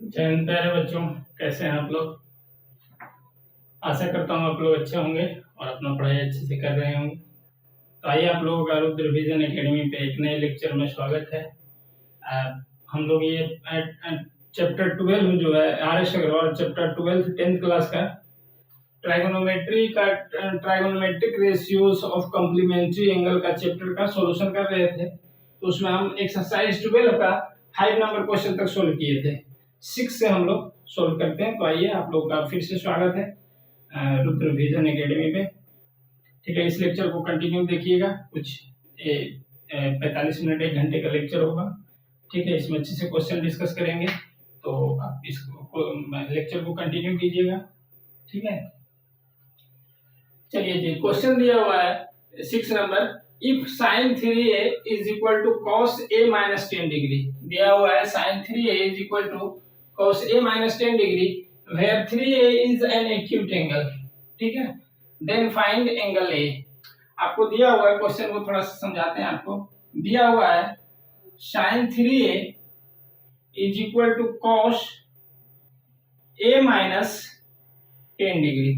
जय हिंद प्यारे बच्चों, कैसे हैं आप लोग। आशा करता हूँ आप लोग अच्छे होंगे और अपना पढ़ाई अच्छे से कर रहे होंगे। तो आइए आप लोगों का रुद्र विजन एकेडमी पे एक नए लेक्चर में स्वागत है। हम लोग ये चैप्टर 12 जो है आर.एस. अग्रवाल चैप्टर 12 10th क्लास का trigonometric ratios of complementary angle का चैप्टर का सॉल्यूशन कर रहे थे। तो उसमें हम एक्सरसाइज 12 का 5 नंबर क्वेश्चन तक सोल्व किए थे। 6 से हम लोग सोल्व करते हैं। तो आइए आप लोगों का फिर से स्वागत है रुद्र विजन एकेडमी पे। ठीक है, इस लेक्चर को कंटिन्यू देखिएगा। कुछ 45 मिनट 1 घंटे का लेक्चर होगा। ठीक है, इसमें अच्छे से क्वेश्चन डिस्कस करेंगे, तो आप इसको लेक्चर को कंटिन्यू कीजिएगा। ठीक है, चलिए जी, क्वेश्चन दिया हुआ है 6 number. If sin 3a is equal to cos a minus 10 degree दिया हुआ है। sin 3a is equal to cos a minus 10 degree where 3a is an acute angle। ठीक है, then find angle a। आपको दिया हुआ है, क्वेश्चन को थोड़ा सा समझाते हैं। आपको दिया हुआ है sin 3a is equal to cos a minus 10 degree,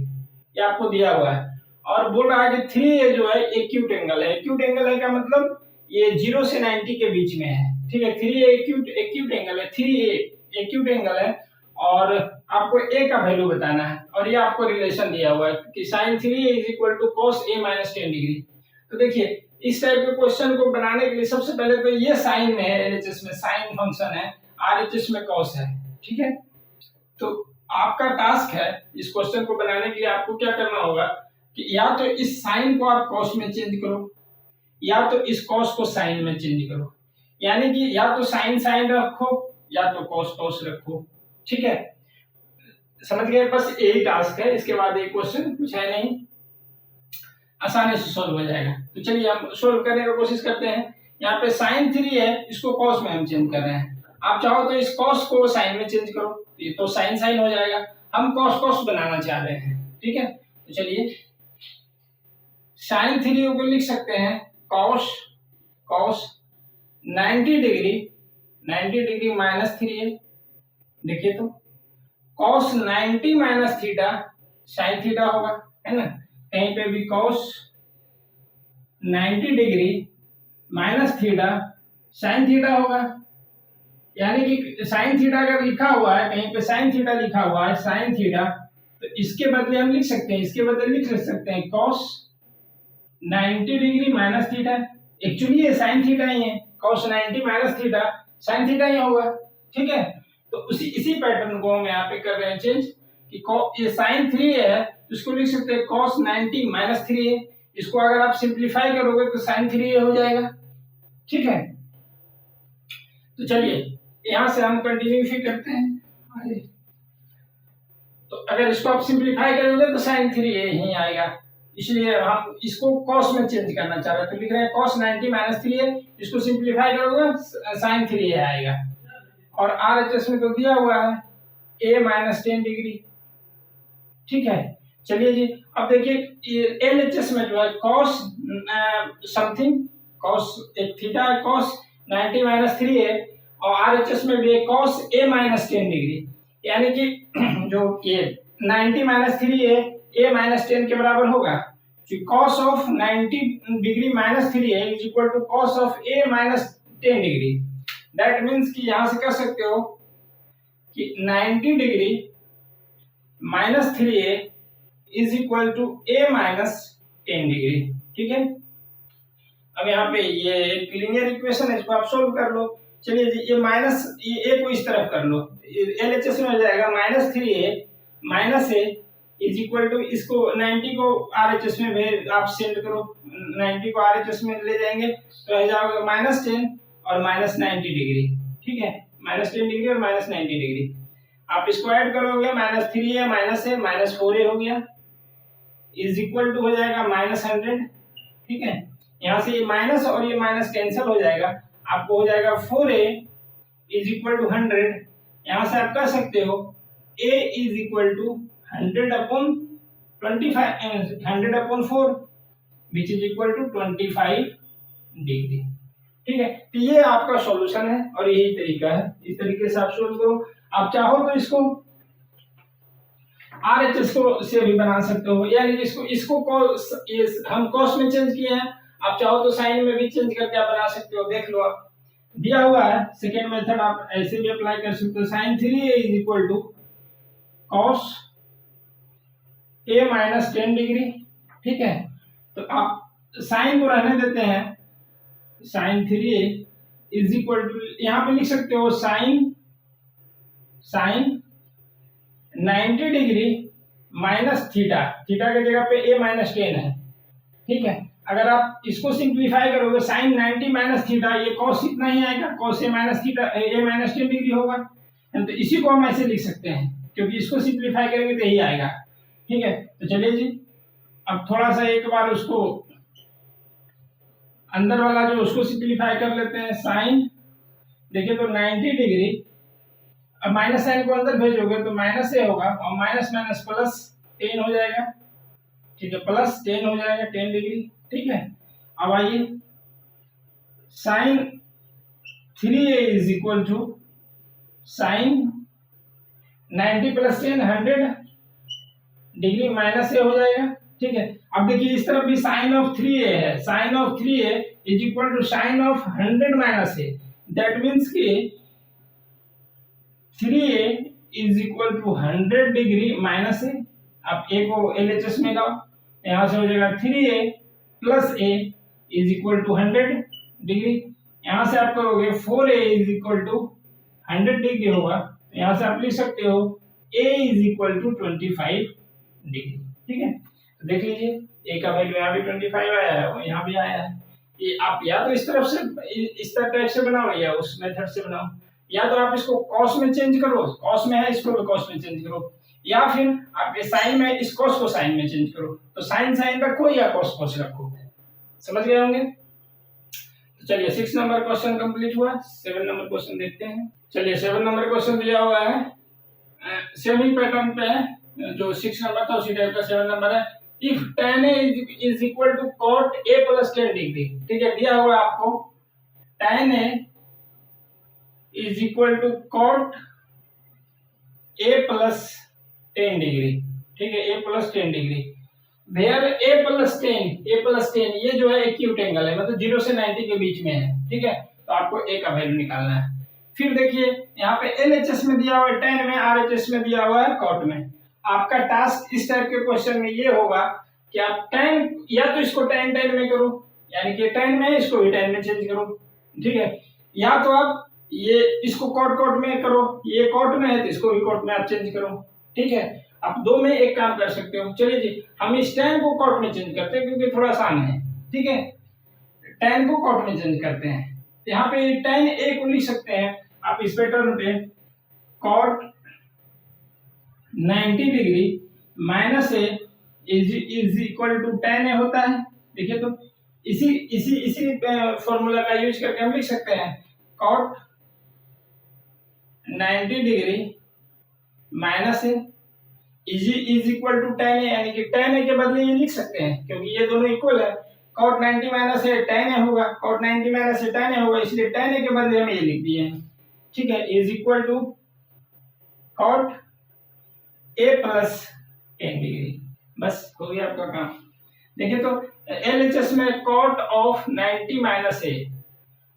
ये आपको दिया हुआ है। और बोल रहा है कि 3a जो है एक्यूट एंगल है। एक्यूट एंगल है क्या मतलब, ये 0 से 90 के बीच में है। ठीक है, 3a एक्यूट एंगल है, 3a एक्यूट एंगल है और आपको a का वैल्यू बताना है। और ये आपको रिलेशन दिया हुआ है कि sin 3a is equal to cos a minus 10 degree. तो देखिए, इस टाइप के क्वेश्चन को बनाने के लिए सबसे पहले तो ये साइन में है, LHS में साइन फंक्शन है, RHS में cos है। ठीक है, तो आपका टास्क है इस क्वेश्चन को बनाने के लिए आपको क्या करना होगा कि या तो इस साइन को आप कॉस में चेंज करो या तो इस कॉस को साइन में चेंज करो। यानी कि या तो साइन साइन रखो या तो कॉस कॉस रखो। ठीक है, समझ गए। बस यही टास्क है, इसके बाद एक क्वेश्चन कुछ है नहीं, आसानी से सॉल्व हो जाएगा। तो चलिए हम सॉल्व करने की कोशिश करते हैं। यहाँ पे sin 3 है, इसको cos में हम चेंज कर रहे हैं। आप चाहो तो इस cos को sin में चेंज करो, ये तो sin sin हो जाएगा। हम cos cos बनाना चाह रहे हैं। ठीक है, तो चलिए sin 3 को लिख सकते हैं cos 90 डिग्री माइनस 3a। देखिए तो cos 90 minus theta sin theta होगा, है ना। कहीं पे भी cos 90 degree minus theta sin theta होगा। यानी कि sin थीटा अगर लिखा हुआ है, कहीं पे sin थीटा लिखा हुआ है sin थीटा, तो इसके बदले हम लिख सकते हैं, इसके बदले लिख सकते हैं cos 90 degree minus theta. Actually ये sin थीटा ही है, cos 90 minus theta sin theta ही होगा। ठीक है, तो इसी पैटर्न को हम यहाँ पे कर रहे हैं चेंज कि ये sin 3 है, तो इसको लिख सकते हैं cos 90 माइनस 3a। इसको अगर आप सिंप्लीफाई करोगे तो sin 3a हो जाएगा। ठीक है, तो चलिए यहां से हम कंटिन्यू फिर करते हैं। तो अगर इसको आप सिंप्लीफाई करोगे तो sin 3a ही आएगा, इसलिए हम इसको cos में चेंज करना चाह रहे हैं। तो लिख रहे हैं cos 90 माइनस 3a, इसको सिंप्लीफाई करोगे sin 3a आएगा। और RHS में तो दिया हुआ है a माइनस 10 डिग्री। ठीक है, चलिए जी, अब देखिए LHS में जो है cos समथिंग, cos एक थीटा है cos 90 माइनस 3a और RHS में भी है cos a माइनस 10 डिग्री। यानी कि जो ये 90 माइनस 3a a माइनस 10 के बराबर होगा, तो cos of 90 degree minus 3a is equal to cos of a minus 10 degree. That means कि यहां से कह सकते हो कि 90 degree minus 3a is equal to a minus 10 degree. ठीक है, अब यहाँ पे ये एक लीनियर इक्वेशन है, इसको आप सोल्व कर लो। चलिए जी, ये माइनस ये a को इस तरफ कर लो, LHS में हो जाएगा minus 3a minus a is equal to, इसको 90 को RHS में आप सेंड करो, 90 को RHS में ले जाएंगे तो हो जाएगा माइनस 10 और माइनस 90 डिग्री। ठीक है, माइनस 10 डिग्री और माइनस 90 डिग्री। आप इसको ऐड करोगे minus 3a minus a minus 4a हो गया, इज इक्वल टू हो जाएगा माइनस 100। ठीक है, यहाँ से ये माइनस और ये माइनस कैंसिल हो जाएगा, आपको हो जाएगा 4a इज इक्वल टू 100। यहाँ से आप कह सकते हो a is equal to 100 upon 4 which is equal to 25 degree. ठीक है, तो ये आपका सॉल्यूशन है और यही तरीका है, इस तरीके से आप सोल्व करो। आप चाहो तो इसको RHS को से भी बना सकते हो, यानी इसको हम कॉस में चेंज किए हैं, आप चाहो तो साइन में भी चेंज करके आप बना सकते हो। देख लो, आप दिया हुआ है सेकेंड मेथड, आप ऐसे भी अप्लाई कर सकते हो। Sine 3a is equal to cos a minus 10 degree, ठीक है। तो आप साइन को रहने देते हैं, sign 3a is equal to, यहां पे लिख सकते हो sine 90 degree minus theta, theta की जगह पे a माइनस 10 है, ठीक है। अगर आप इसको सिंप्लीफाई करोगे, साइन 90 माइनस थीटा, ये कॉस इतना ही आएगा, cos a minus theta a minus 10 degree होगा। तो इसी को हम ऐसे लिख सकते हैं, क्योंकि इसको सिंप्लीफाई करेंगे तो यही आएगा, ठीक है। तो चलिए जी, अब थोड़ा सा एक बार उसको अंदर वाला जो उसको सिंप्लीफाई कर लेते हैं। साइन देखिए तो 90 डिग्री, अब माइनस साइन को अंदर भेजोगे तो माइनस ए होगा, और माइनस माइनस प्लस 10 हो जाएगा, ठीक है, प्लस 10 हो जाएगा 10 डिग्री, ठीक है। अब आइए, sine 3a is equal to sine 90 plus 10 100 degree minus a हो जाएगा, ठीक है। अब देखिए इस तरफ भी साइन ऑफ 3a है, sine of 3a is equal to sine of 100 minus a, that means कि 3a is equal to 100 degree minus a. आप a को LHS में लाओ, यहां से हो जाएगा 3a plus a is equal to 100 degree, यहां से आप करोगे 4a is equal to 100 degree होगा, यहां से आप लिख सकते हो a is equal to 25 degree, ठीक है। तो देख लीजिए a का वैल्यू यहाँ भी 25 आया है और यहाँ भी आया है। ये आप या तो इस तरफ से इस तरह से बनाओ या उस मेथड से बनाओ, या तो आप इसको कॉस में चेंज करो, कॉस में है इसको भी कॉस में चेंज करो, या फिर आप ये साइन में इस कॉस को साइन में चेंज करो। तो साइन साइन रखो या कॉस कॉस रखो, समझ गए होंगे। तो चलिए 6 नंबर क्वेश्चन कंप्लीट हुआ, 7 नंबर क्वेश्चन देखते हैं। चलिए 7 नंबर क्वेश्चन दिया हुआ है, सेम ही पैटर्न पे है, जो 6 नंबर था उसी टाइप का 7 नंबर है। If tan a is equal to cot a plus 10 degree, ठीक है, दिया हुआ है आपको tan a is equal to cot a plus 10 degree, ठीक है, a plus 10 degree, where a plus 10 ये जो है एक्यूट एंगल है, मतलब 0 से 90 के बीच में है, ठीक है। तो आपको a का वैल्यू निकालना है। फिर देखिए यहाँ पे LHS में दिया हुआ है tan में, RHS में दिया हुआ है cot में। आपका टास्क इस टाइप के क्वेश्चन में ये होगा कि आप tan या तो इसको tan में करो, यानी कि tan में इसको भी tan में चेंज करो, ठीक है, या तो आप ये इसको cot में करो, ये cot में है तो इसको भी cot में आप चेंज करो, ठीक है। आप दो में एक काम कर सकते हो। चलिए जी, हम इस tan को cot में चेंज करते हैं क्योंकि थोड़ा आसान है, ठीक है, tan को cot में चेंज करते हैं। यहाँ पे tan a को लिख सकते हैं आप इस पैटर्न पे, cot 90 degree minus a is equal to tan a होता है। देखिए तो इसी फॉर्मूला का यूज करके हम लिख सकते हैं cot 90 degree minus a is equal to tan a, यानी कि tan a के बदले ये लिख सकते हैं क्योंकि ये दोनों इक्वल है। cot 90 minus A tan a होगा, cot 90 minus A tan a होगा, इसलिए tan a के बदले हम ये लिख दिए हैं, ठीक है, is equal to cot a plus 10 degree. बस हो गया आपका काम। देखिए तो LHS में cot of 90 minus a,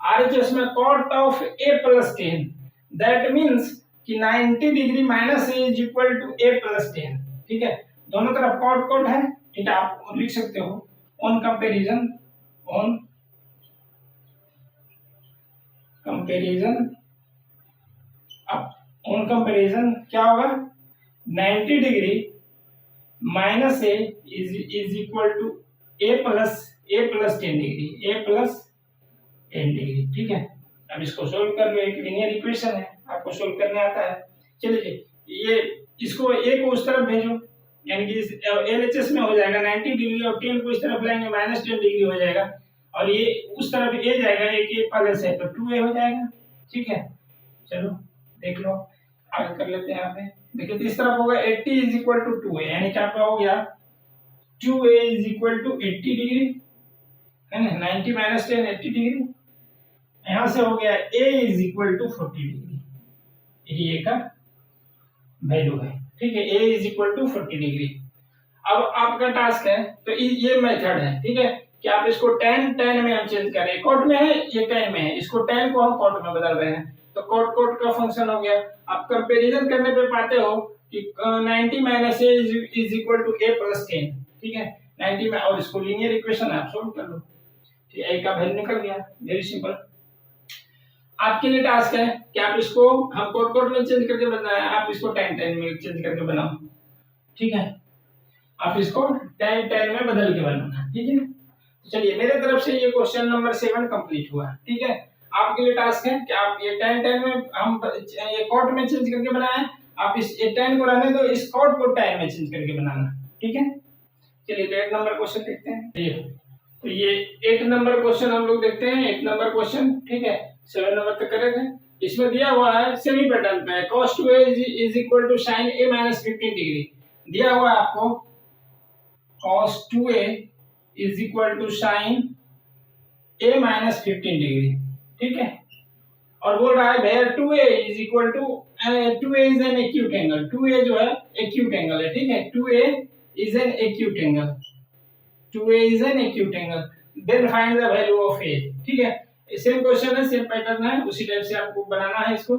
RHS में cot of a plus 10, that means कि 90 degree minus a is equal to a plus 10, ठीक है, दोनों तरफ cot है, ठीक है, आप लिख सकते हो ऑन कंपैरिजन क्या होगा, 90 degree minus a is equal to a plus 10 degree, ठीक है। अब इसको सोल्व कर लो, एक लीनियर इक्वेशन है, आपको सोल्व करने आता है। चलिए ये इसको a को उस तरफ भेजो, यानी कि LHS में हो जाएगा 90 डिग्री और 10 को इस तरफ लाएंगे माइनस 10 डिग्री हो जाएगा, और ये उस तरफ a जाएगा, एक a प्लस है तो 2a हो जाएगा, ठीक है। चलो देख लो, आगे कर लेते हैं। यहाँ पे देखिए तो इस तरफ होगा 80 इज इक्वल टू 2a, यानी क्या आपका हो गया 2a is equal to 80 degree, है ना, 90 माइनस 10 80 डिग्री। यहाँ से हो गया a is equal to 40 degree, ये a का वैल्यू है, ठीक है, a is equal to 40 degree. अब आपका टास्क है, तो ये मेथड है, ठीक है, कि आप इसको tan में हम चेंज करें, कोट में है ये tan में है, इसको tan को हम कोट में बदल रहे हैं, तो कोट का फंक्शन हो गया। आप कंपैरिजन करने पे पाते हो कि 90 minus a is equal to a plus 10, ठीक है, 90 में, और इसको लीनियर इक्वेशन आप सोल्व कर लो, ठीक है, a का वैल्यू निकल गया, वेरी सिंपल। आपके लिए टास्क है कि आप इसको, हम कोट में चेंज करके बनाया, आप इसको tan में चेंज करके बनाओ, ठीक है, आप इसको tan में बदल के बनाना, ठीक है। तो चलिए, मेरे तरफ से ये क्वेश्चन नंबर 7 कंप्लीट हुआ, ठीक है। आपके लिए टास्क है कि आप ये tan में हम ये कोट में चेंज करके बनाए, आप इस tan को रहने दो, इस कोट को tan में चेंज करके बनाना, ठीक है। चलिए, तो 8 नंबर क्वेश्चन देखते हैं। तो ये 8 नंबर क्वेश्चन हम लोग देखते हैं, 8 नंबर क्वेश्चन, ठीक है, 7 नंबर तक करे थे। इसमें दिया हुआ है सेमी पैटर्न पे, cos 2a is equal to sin a minus 15 degree दिया हुआ है आपको, cos 2a is equal to sin a minus 15 degree, ठीक है, और बोल रहा है where 2a is equal to 2a is an acute angle, 2a जो है एक्यूट एंगल है, ठीक है, 2a is an acute angle, 2a is an acute angle, then find the value of a, ठीक है। सेम क्वेश्चन है, same pattern है, उसी टाइप से आपको बनाना है इसको।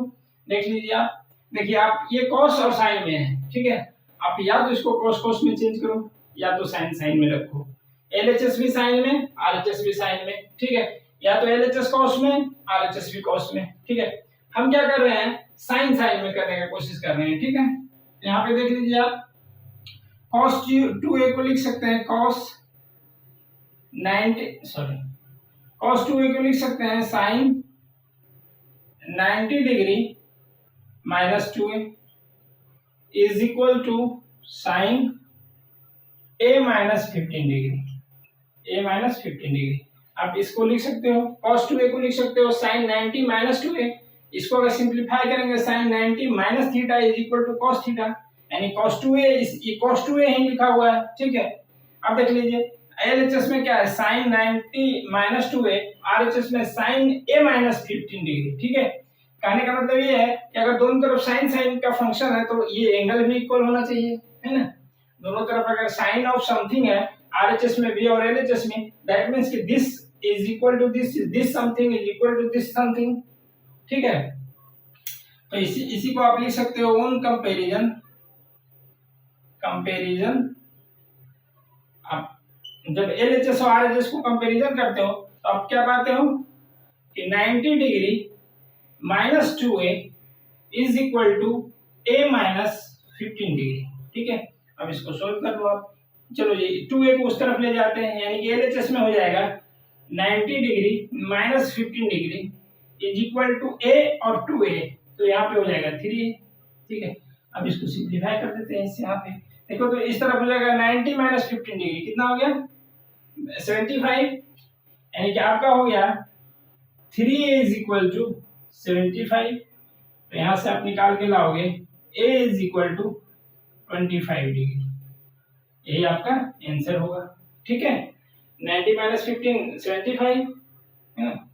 देख लीजिए आप, देखिए आप ये cos और sin में है, ठीक है, आप या तो इसको cos में चेंज करो, या तो sin में रखो, LHS भी sin में, RHS भी sin में, ठीक है, या तो LHS cos में, RHS भी cos में, ठीक है। हम क्या कर रहे हैं, sin में करने की कोशिश कर रहे हैं, ठीक है। यहाँ पे देख लीजिए आप, cos 2a को लिख सकते हैं cos 2a को लिख सकते हैं sin 90 degree minus 2a is equal to sin a minus 15 degree, a minus 15 degree. आप इसको लिख सकते हो, cos 2a को लिख सकते हो sin 90 माइनस 2a, इसको अगर सिंपलीफाई करेंगे sin 90 minus theta is equal to cos theta, यानी cos 2a ही लिखा हुआ है, ठीक है। अब देख लीजिए LHS में क्या है, sin 90 माइनस 2a, RHS में sin a माइनस 15 डिग्री, ठीक है। कहने का मतलब ये है कि अगर दोनों तरफ sin का फंक्शन है तो ये एंगल भी इक्वल होना चाहिए, है ना। दोनों तरफ अगर sin ऑफ समथिंग है, RHS में भी और LHS में, दैट मींस कि this is equal to this something is equal to this something, ठीक है। तो इसी को आप लिख सकते हो ऑन कंपैरिजन आप जब LHS और RHS को कंपैरिजन करते हो तो आप क्या पाते हो कि 90 degree minus 2a is equal to a minus 15 degree, ठीक है। अब इसको सोल्व कर लो आप, चलो जी 2a को उस तरफ ले जाते हैं, यानी कि LHS में हो जाएगा 90 degree minus 15 degree is equal to a और 2a, तो यहाँ पे हो जाएगा 3a, ठीक है। अब इसको सिंपलीफाई कर देते हैं इससे, यहाँ पे देखो तो इस तरफ हो जाएगा 90 माइनस 15 डिग्री, कितना हो गया 75, यानी कि आपका हो गया 3a इज इक्वल टू 75, तो यहां से आप निकाल के लाओगे a is equal to 25 degree, यही आपका आंसर होगा, ठीक है। 90 माइनस 15 75 है ना।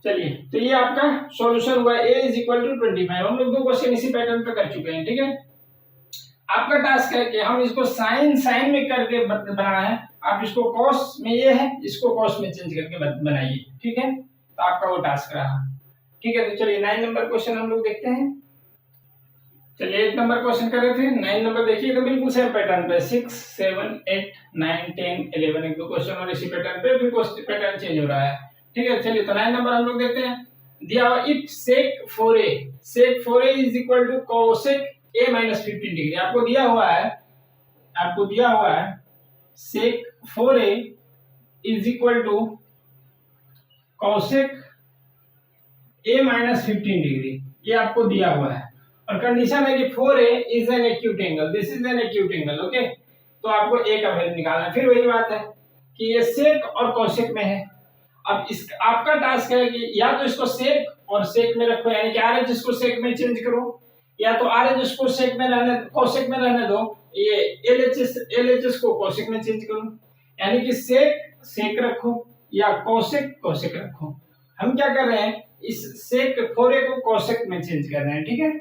चलिए, तो ये आपका सॉल्यूशन हुआ, a इज इक्वल टू 25। हम लोग दो क्वेश्चन इसी पैटर्न पे कर चुके हैं, ठीक है। आपका टास्क है कि हम इसको साइन में करके बनाना है, आप इसको कॉस में ये है, इसको कॉस में चेंज करके बनाइए, ठीक है। तो आपका वो टास्क रहा, ठीक है। तो चलिए 9 नंबर क्वेश्चन हम लोग देखते हैं। चलिए 1 नंबर क्वेश्चन कर रहे थे, 9 नंबर देखिए तो बिल्कुल सेम पैटर्न पे 6 7 8 9 10 11 एक दो क्वेश्चन और इसी पैटर्न पे भी क्वेश्चन पैटर्न चेंज हो रहा है, ठीक है। चलिए, तो 9 नंबर हम लोग देखते हैं। दिया हुआ if sec 4a is equal to cosec a minus 15 degree, आपको दिया हुआ है sec 4a is equal to cosec a minus 15 degree, ये आपको दिया हुआ है, और कंडीशन है कि 4a is an acute angle, this is an acute angle, okay. तो आपको a का वैल्यू निकालना है। फिर वही बात है कि ये sec और cosec में है। अब इस आपका टास्क है कि या तो इसको sec और sec में रखो, यानी कि RH इसको sec में चेंज करो, या तो RH इसको cosec में रहने दो, ये LHS को cosec में चेंज करो, यानी कि sec रखो या cosec रखो। हम क्या कर रहे हैं, इस sec 4a को cosec में चेंज कर रहे हैं, ठीक है।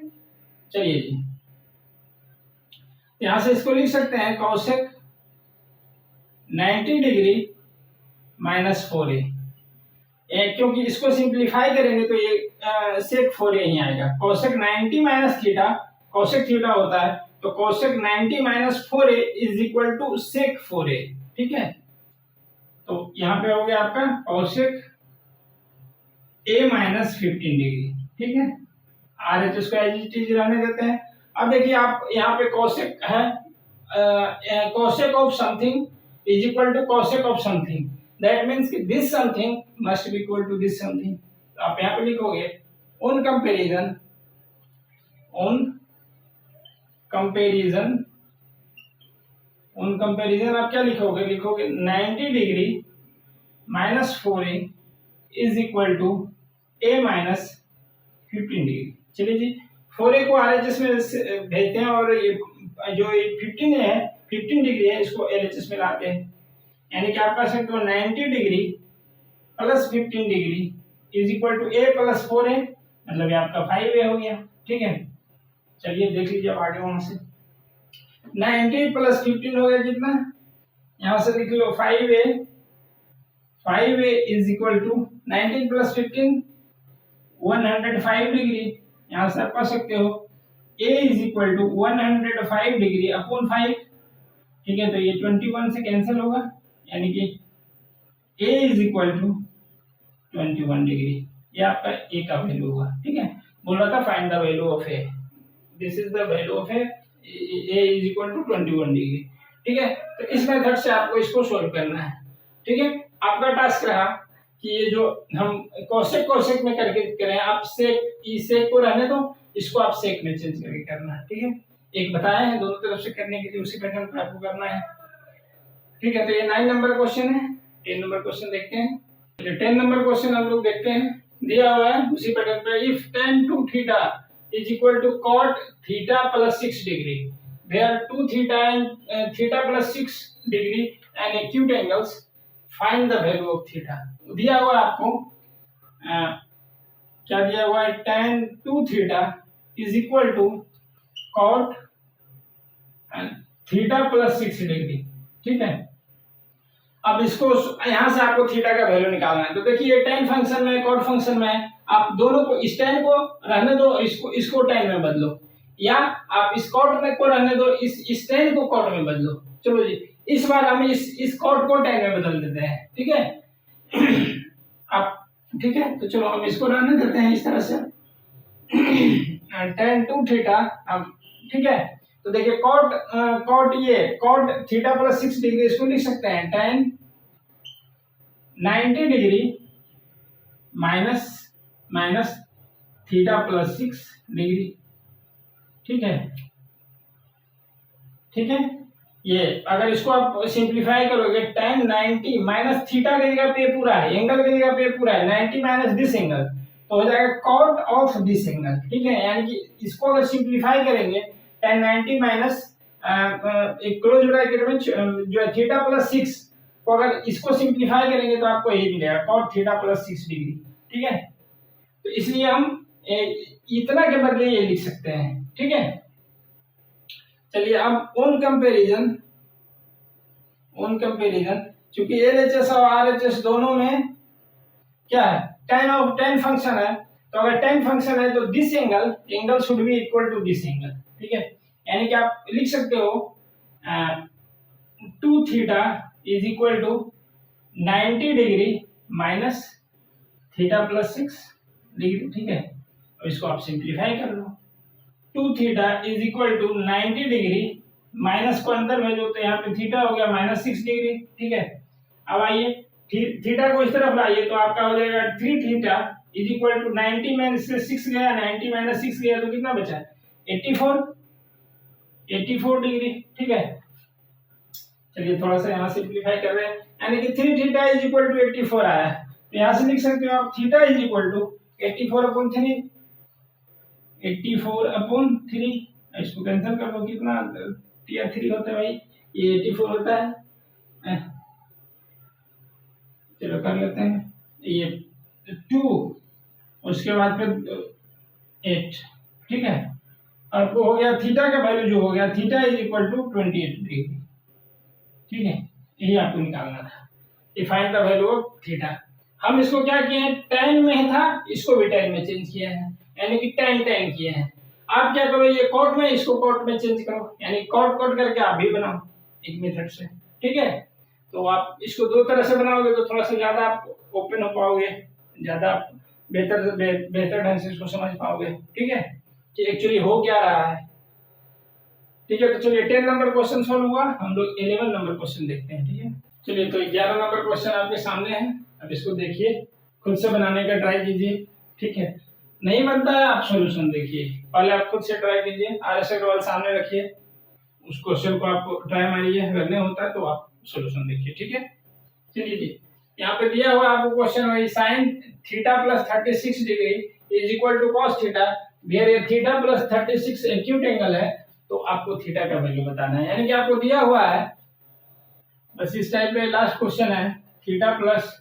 चलिए जी, यहां से इसको लिख सकते हैं कॉसेक 90 डिग्री माइनस 4a, क्योंकि इसको सिंप्लीफाई करेंगे तो ये सेक 4a ही आएगा। Cosec 90 minus theta, cosec theta होता है तो cosec 90 minus 4a is equal to sec 4a। ठीक है, तो यहाँ पे हो गया आपका कॉसेक a माइनस 15 डिग्री। ठीक है, RHS को एज इट इज रहने देते हैं। अब देखिए आप यहाँ पे कॉसेक है, cosec of something is equal to cosec of something, that means कि this something must be equal to this something। तो आप यहाँ पे लिखोगे on comparison, on comparison, on comparison आप क्या लिखोगे, लिखोगे 90 degree minus 4a is equal to a minus 15 degree. चलिए जी, 4a को RHS में भेजते हैं और ये जो 15 है 15 डिग्री है इसको LHS में लाते हैं, यानी कि आप कह सकते हो 90 degree plus 15 degree is equal to a plus 4a, मतलब ये आपका 5a हो गया। ठीक है, चलिए देख लीजिए अब आगे वहां से 90 प्लस 15 हो गया कितना, यहां से लिख लो 5a, 5a is equal to 90 plus 15 105 degree, यहां से आप कह सकते हो a is equal to 105 degree upon 5। ठीक है, तो ये 21 से कैंसिल होगा, यानी कि a is equal to 21 degree, ये आपका a का वैल्यू होगा। ठीक है, बोल रहा था find the value of a, this is the value of a is equal to 21 degree. ठीक है, तो इस मेथड से आपको इसको सॉल्व करना है। ठीक है, आपका टास्क रहा कि ये जो हम कोसेक कोसेक में करके करें, आप सेक ई सेक को रहने दो, इसको आप सेक में चेंज करके करना है। ठीक है, एक बताया है दोनों तरफ से करने के लिए, उसी पैटर्न पर आपको करना है। ठीक है, तो ये 9 नंबर क्वेश्चन है। 10 नंबर क्वेश्चन देखते हैं। 10 नंबर क्वेश्चन हम लोग देखते हैं, दिया हुआ है उसी पैटर्न पे, if tan 2 theta is equal to cot theta plus 6 degree, where 2 theta and theta plus 6 degree and acute angles, find the value of theta. दिया हुआ आपको क्या दिया हुआ है, tan 2 theta is equal to cot theta plus 6 degree. ठीक है, अब इसको यहां से आपको थीटा का वैल्यू निकालना है। तो देखिए tan फंक्शन में cot फंक्शन में आप दोनों को, इस tan को रहने दो, इसको tan में बदलो, या आप इस cot में को रहने दो, इस tan को cot में बदलो। चलो जी, इस बार हम इस cot को tan में बदल देते हैं। ठीक है, आप ठीक है, तो चलो हम इसको रहने देते हैं इस तरह से tan 2 थीटा। अब ठीक है, तो देखिए cot थीटा प्लस 6 डिग्री, इसको लिख सकते हैं tan 90 degree minus theta plus 6 degree. ठीक है, ठीक है, ये अगर इसको आप सिंप्लीफाई करोगे tan 90 माइनस थीटा की जगह पे पूरा है, एंगल की जगह पे पूरा है, 90 माइनस दिस एंगल, तो हो जाएगा cot ऑफ दिस एंगल। ठीक है, यानी कि इसको अगर सिंप्लीफाई करेंगे tan 90 माइनस एक क्लोज ब्रैकेट में जो है थीटा प्लस 6 को अगर इसको सिंप्लीफाई करेंगे तो आपको ये मिलेगा cot थीटा प्लस 6 डिग्री। ठीक है, तो इसलिए हम इतना के बदले ये लिख सकते हैं। ठीक है, चलिए अब ऑन कंपैरिजन क्योंकि LHS और RHS दोनों में क्या है, tan फंक्शन है, तो अगर tan फंक्शन है तो this angle should be equal to this angle. ठीक है, यानी कि आप लिख सकते हो 2 theta is equal to 90 degree minus theta plus 6 degree. ठीक है, तो इसको आप सिंप्लीफाई कर लो, 2 theta is equal to 90 degree minus को अंदर भेजो तो यहाँ पे थीटा हो गया माइनस 6 डिग्री। ठीक है, अब आइए थीटा को इस तरफ लाइए तो आपका हो जाएगा 3 थीटा इज इक्वल टू 90 में से 6 गया, 90 माइनस 6 गया तो कितना बचा, 84 डिग्री। ठीक है, चलिए थोड़ा सा यहाँ सिंप्लीफाई कर रहे हैं, यानी कि 3 थीटा इज इक्वल टू 84 आया है, तो यहाँ से लिख सकते हो आप theta is equal to 84 upon 3, 84 upon 3, इसको कैंसिल कर दो, कितना 3 होता है भाई, ये 84 होता है, चलो कर लेते हैं, ये 2 उसके बाद फिर 8। ठीक है, आपको हो गया थीटा का वैल्यू जो हो गया theta is equal to 28 degree. ठीक है, यही आपको निकालना था। Find the value of theta. हम इसको क्या किए हैं, tan में था, इसको भी tan में चेंज किया है, यानी कि tan tan किए हैं। आप क्या करो, ये cot में, इसको cot में चेंज करो, यानी cot cot करके आप भी बनाओ एक मेथड से। ठीक है, तो आप इसको दो तरह से बनाओगे तो थोड़ा सा ज्यादा आप ओपन हो पाओगे, ज्यादा बेहतर ढंग से इसको समझ पाओगे। ठीक है, कि एक्चुअली हो क्या रहा है। ठीक है, तो चलिए 10 नंबर क्वेश्चन सॉल्व हुआ, हम लोग 11 नंबर क्वेश्चन देखते हैं। ठीक है, चलिए तो 11 नंबर क्वेश्चन आपके सामने है, अब इसको देखिए, खुद से बनाने का ट्राई कीजिए। ठीक है, नहीं बनता है आप सॉल्यूशन देखिए, पहले आप खुद से ट्राई कीजिए, RS अग्रवाल सामने रखिए, उस क्वेश्चन को आप ट्राई मारिए, अगर नहीं होता है तो आप सॉल्यूशन देखिए। ठीक है, चलिए जी, यहाँ पे दिया हुआ आपको क्वेश्चन वही sin theta plus 36 degree is equal to cos theta, where ये थीटा प्लस 36 एक्यूट एंगल है, तो आपको थीटा का वैल्यू बताना है, यानी कि आपको दिया हुआ है, बस इस टाइप में लास्ट क्वेश्चन है, theta plus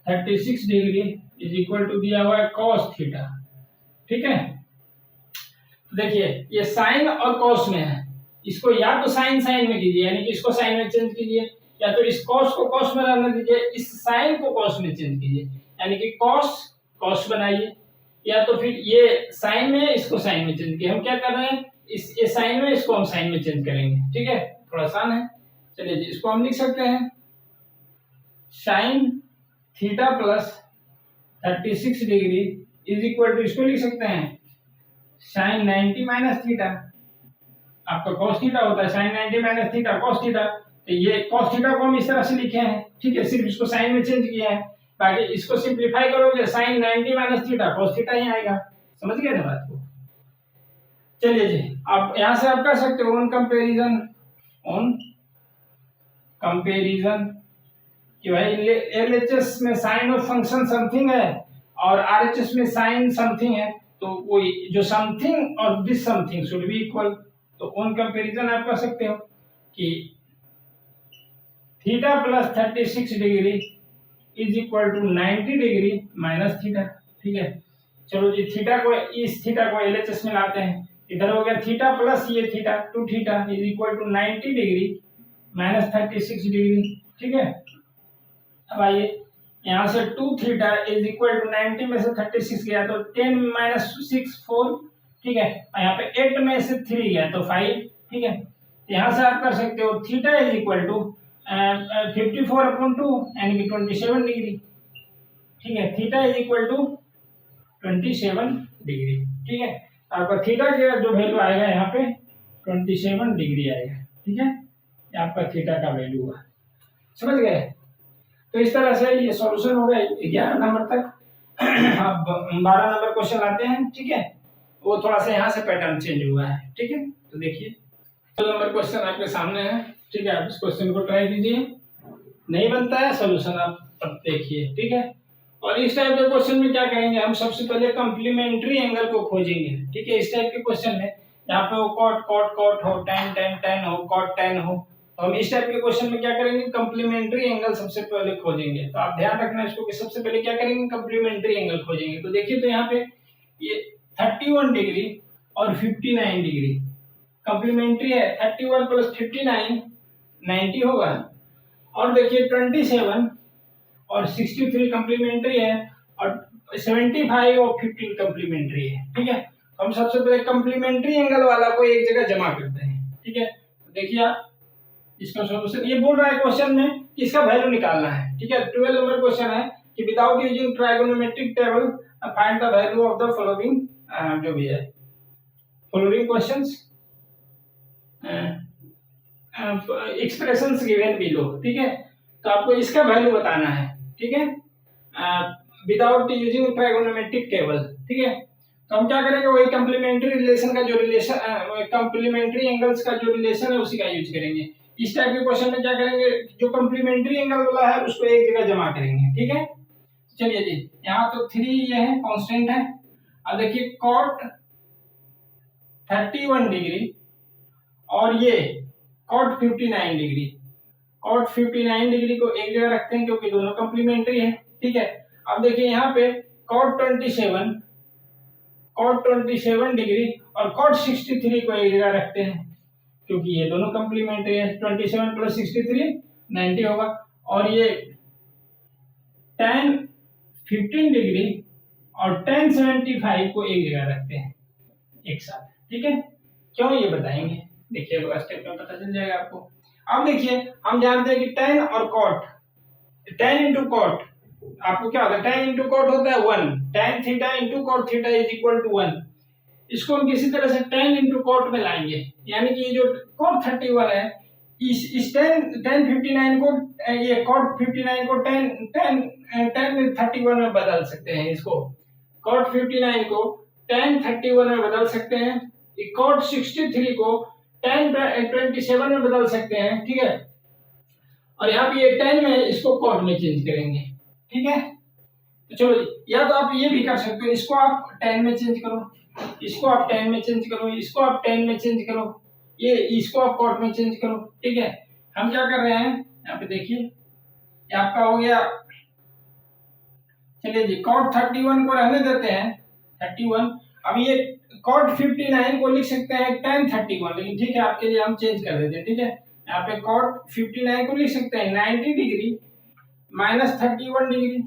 36 degree is equal to दिया हुआ है cos थीटा। ठीक है, देखिए ये साइन और cos में है, इसको या तो साइन साइन में कीजिए, यानी कि इसको साइन में चेंज कीजिए, या तो इस cos को cos में रहने दीजिए, इस साइन को cos में चेंज कीजिए, यानी कि cos cos बनाइए, या तो फिर ये साइन में इसको साइन में चेंज कीजिए। हम क्या कर रहे हैं, इस ये साइन में, इसको हम साइन में चेंज करेंगे। ठीक है, थोड़ा आसान है। चलिए जी, इसको हम लिख सकते हैं sine theta plus 36 degree is equal to, इसको लिख सकते हैं साइन 90 माइनस थीटा, आपका cos थीटा होता है, sin 90 minus theta cos theta, तो ये cos थीटा को हम इस तरह से लिखे हैं। ठीक है, सिर्फ इसको साइन में चेंज किया है, बाकी इसको सिंपलीफाई करोगे sin 90 minus theta cos theta ही आएगा। समझ गए ना बात को। चलिए जी, आप यहां से आप कर सकते हो ऑन कंपैरिजन कि भाई LHS में साइन ऑफ फंक्शन समथिंग है और RHS में साइन समथिंग है, तो वो जो समथिंग और this something should be equal, तो ऑन कंपैरिजन आप कर सकते हो कि theta plus 36 degree is equal to 90 degree minus theta. ठीक है, चलो जी, थीटा को, इस थीटा को LHS में लाते हैं, इधर हो गया थीटा प्लस ये theta, 2 theta is equal to 90 degree minus 36 degree. ठीक है, अब आइए यहाँ से 2 थीटा इज इक्वल टू 90 में से 36 गया तो 10 माइनस 6 4। ठीक है, और यहाँ पे 8 में से 3 गया तो 5। ठीक है, यहाँ से आप कर सकते हो थीटा इज इक्वल टू 54/2 यानी कि 27 डिग्री। ठीक है, theta is equal to 27 degree. ठीक है, आपका थीटा का जो वैल्यू आएगा यहाँ पे 27 डिग्री आएगा। ठीक है, ये आपका थीटा का वैल्यू हुआ, समझ गए। तो इस तरह से ये सॉल्यूशन हो गया 11 नंबर तक। अब 12 नंबर क्वेश्चन आते हैं। ठीक है, वो थोड़ा सा यहाँ से पैटर्न चेंज हुआ है। ठीक है, तो देखिए 12 नंबर क्वेश्चन आपके सामने है। ठीक है, आप इस क्वेश्चन को ट्राई कीजिए, नहीं बनता है सॉल्यूशन आप तब देखिए। ठीक है, और इस टाइप के क्वेश्चन में क्या करेंगे, हम सबसे पहले कॉम्प्लीमेंट्री एंगल को खोजेंगे। ठीक है, इस टाइप के क्वेश्चन में यहाँ पे वो कॉट कॉट कॉट हो, tan tan tan हो, कॉट tan हो, तो हम इस टाइप के क्वेश्चन में क्या करेंगे, कॉम्प्लीमेंट्री एंगल सबसे पहले खोजेंगे। तो आप ध्यान रखना इसको कि सबसे पहले क्या करेंगे, कॉम्प्लीमेंट्री एंगल खोजेंगे। तो देखिए, तो यहाँ पे ये 31 डिग्री और 59 डिग्री कॉम्प्लीमेंट्री है, 31 प्लस 59 90 होगा, और देखिए 27 और 63 कॉम्प्लीमेंट्री है, और 75 और 15 कॉम्प्लीमेंट्री है। ठीक है, तो हम सबसे पहले कॉम्प्लीमेंट्री एंगल वाला को एक जगह जमा करते हैं। ठीक है, तो देखिए आप इसका सॉल्यूशन, ये बोल रहा है क्वेश्चन में कि इसका वैल्यू निकालना है। ठीक है, 12 नंबर क्वेश्चन है कि without using trigonometric table find the value of the following, जो भी है following questions expressions given below. ठीक है, तो आपको इसका वैल्यू बताना है। ठीक है, विदाउट यूजिंग ट्राइगोनोमेट्रिक टेबल। ठीक है, तो हम क्या करेंगे, वही कॉम्प्लीमेंट्री रिलेशन का जो रिलेशन, कॉम्प्लीमेंट्री एंगल्स का जो रिलेशन है उसी का यूज करेंगे। इस टाइप के क्वेश्चन में क्या करेंगे, जो कॉम्प्लीमेंट्री एंगल वाला है उसको एक जगह जमा करेंगे। ठीक है, चलिए जी, यहाँ तो 3 ये है कांस्टेंट है। अब देखिए cot 31 डिग्री और ये cot 59 डिग्री, cot 59 डिग्री को एक जगह रखते हैं क्योंकि दोनों कॉम्प्लीमेंट्री है। ठीक है, अब देखिए यहाँ पे cot 27 cot 27 डिग्री और cot 63 को एक जगह रखते हैं, क्योंकि ये दोनों कंप्लीमेंट्री है। 27 प्लस 63 90 होगा। और ये tan 15 डिग्री और tan 75 को एक जगह रखते हैं एक साथ, ठीक है। क्यों ये बताएंगे, देखिए अगला स्टेप में पता चल जाएगा आपको। अब देखिए हम जानते हैं कि tan और cot, tan इंटू कॉट आपको क्या होता है, tan इंटू कॉट होता है 1, tan theta into cot theta is equal to 1। इसको हम किसी तरह से tan इंटू कॉट में लाएंगे, यानी कि जो cot 31 है इस tan 59 को, ये cot 59 को tan 31 में बदल सकते हैं। इसको cot 59 को tan 31 में बदल सकते हैं, cot 63 को tan 27 में बदल सकते हैं, ठीक है। और यहाँ पे ये tan में इसको cot में चेंज करेंगे, ठीक है। तो चलो, या तो आप ये भी कर सकते हो, इसको आप tan में चेंज करो, इसको आप tan में चेंज करो, इसको आप tan में चेंज करो, ये इसको आप cot में चेंज करो, ठीक है। हम क्या कर रहे हैं यहाँ पे देखिए, ये आपका हो गया। चलिए जी, cot 31 को रहने देते हैं 31। अब ये cot 59 को लिख सकते हैं tan 31, लेकिन ठीक है आपके लिए हम चेंज कर देते हैं, ठीक है। यहाँ पे cot 59 को लिख सकते हैं 90 डिग्री माइनस 31 डिग्री,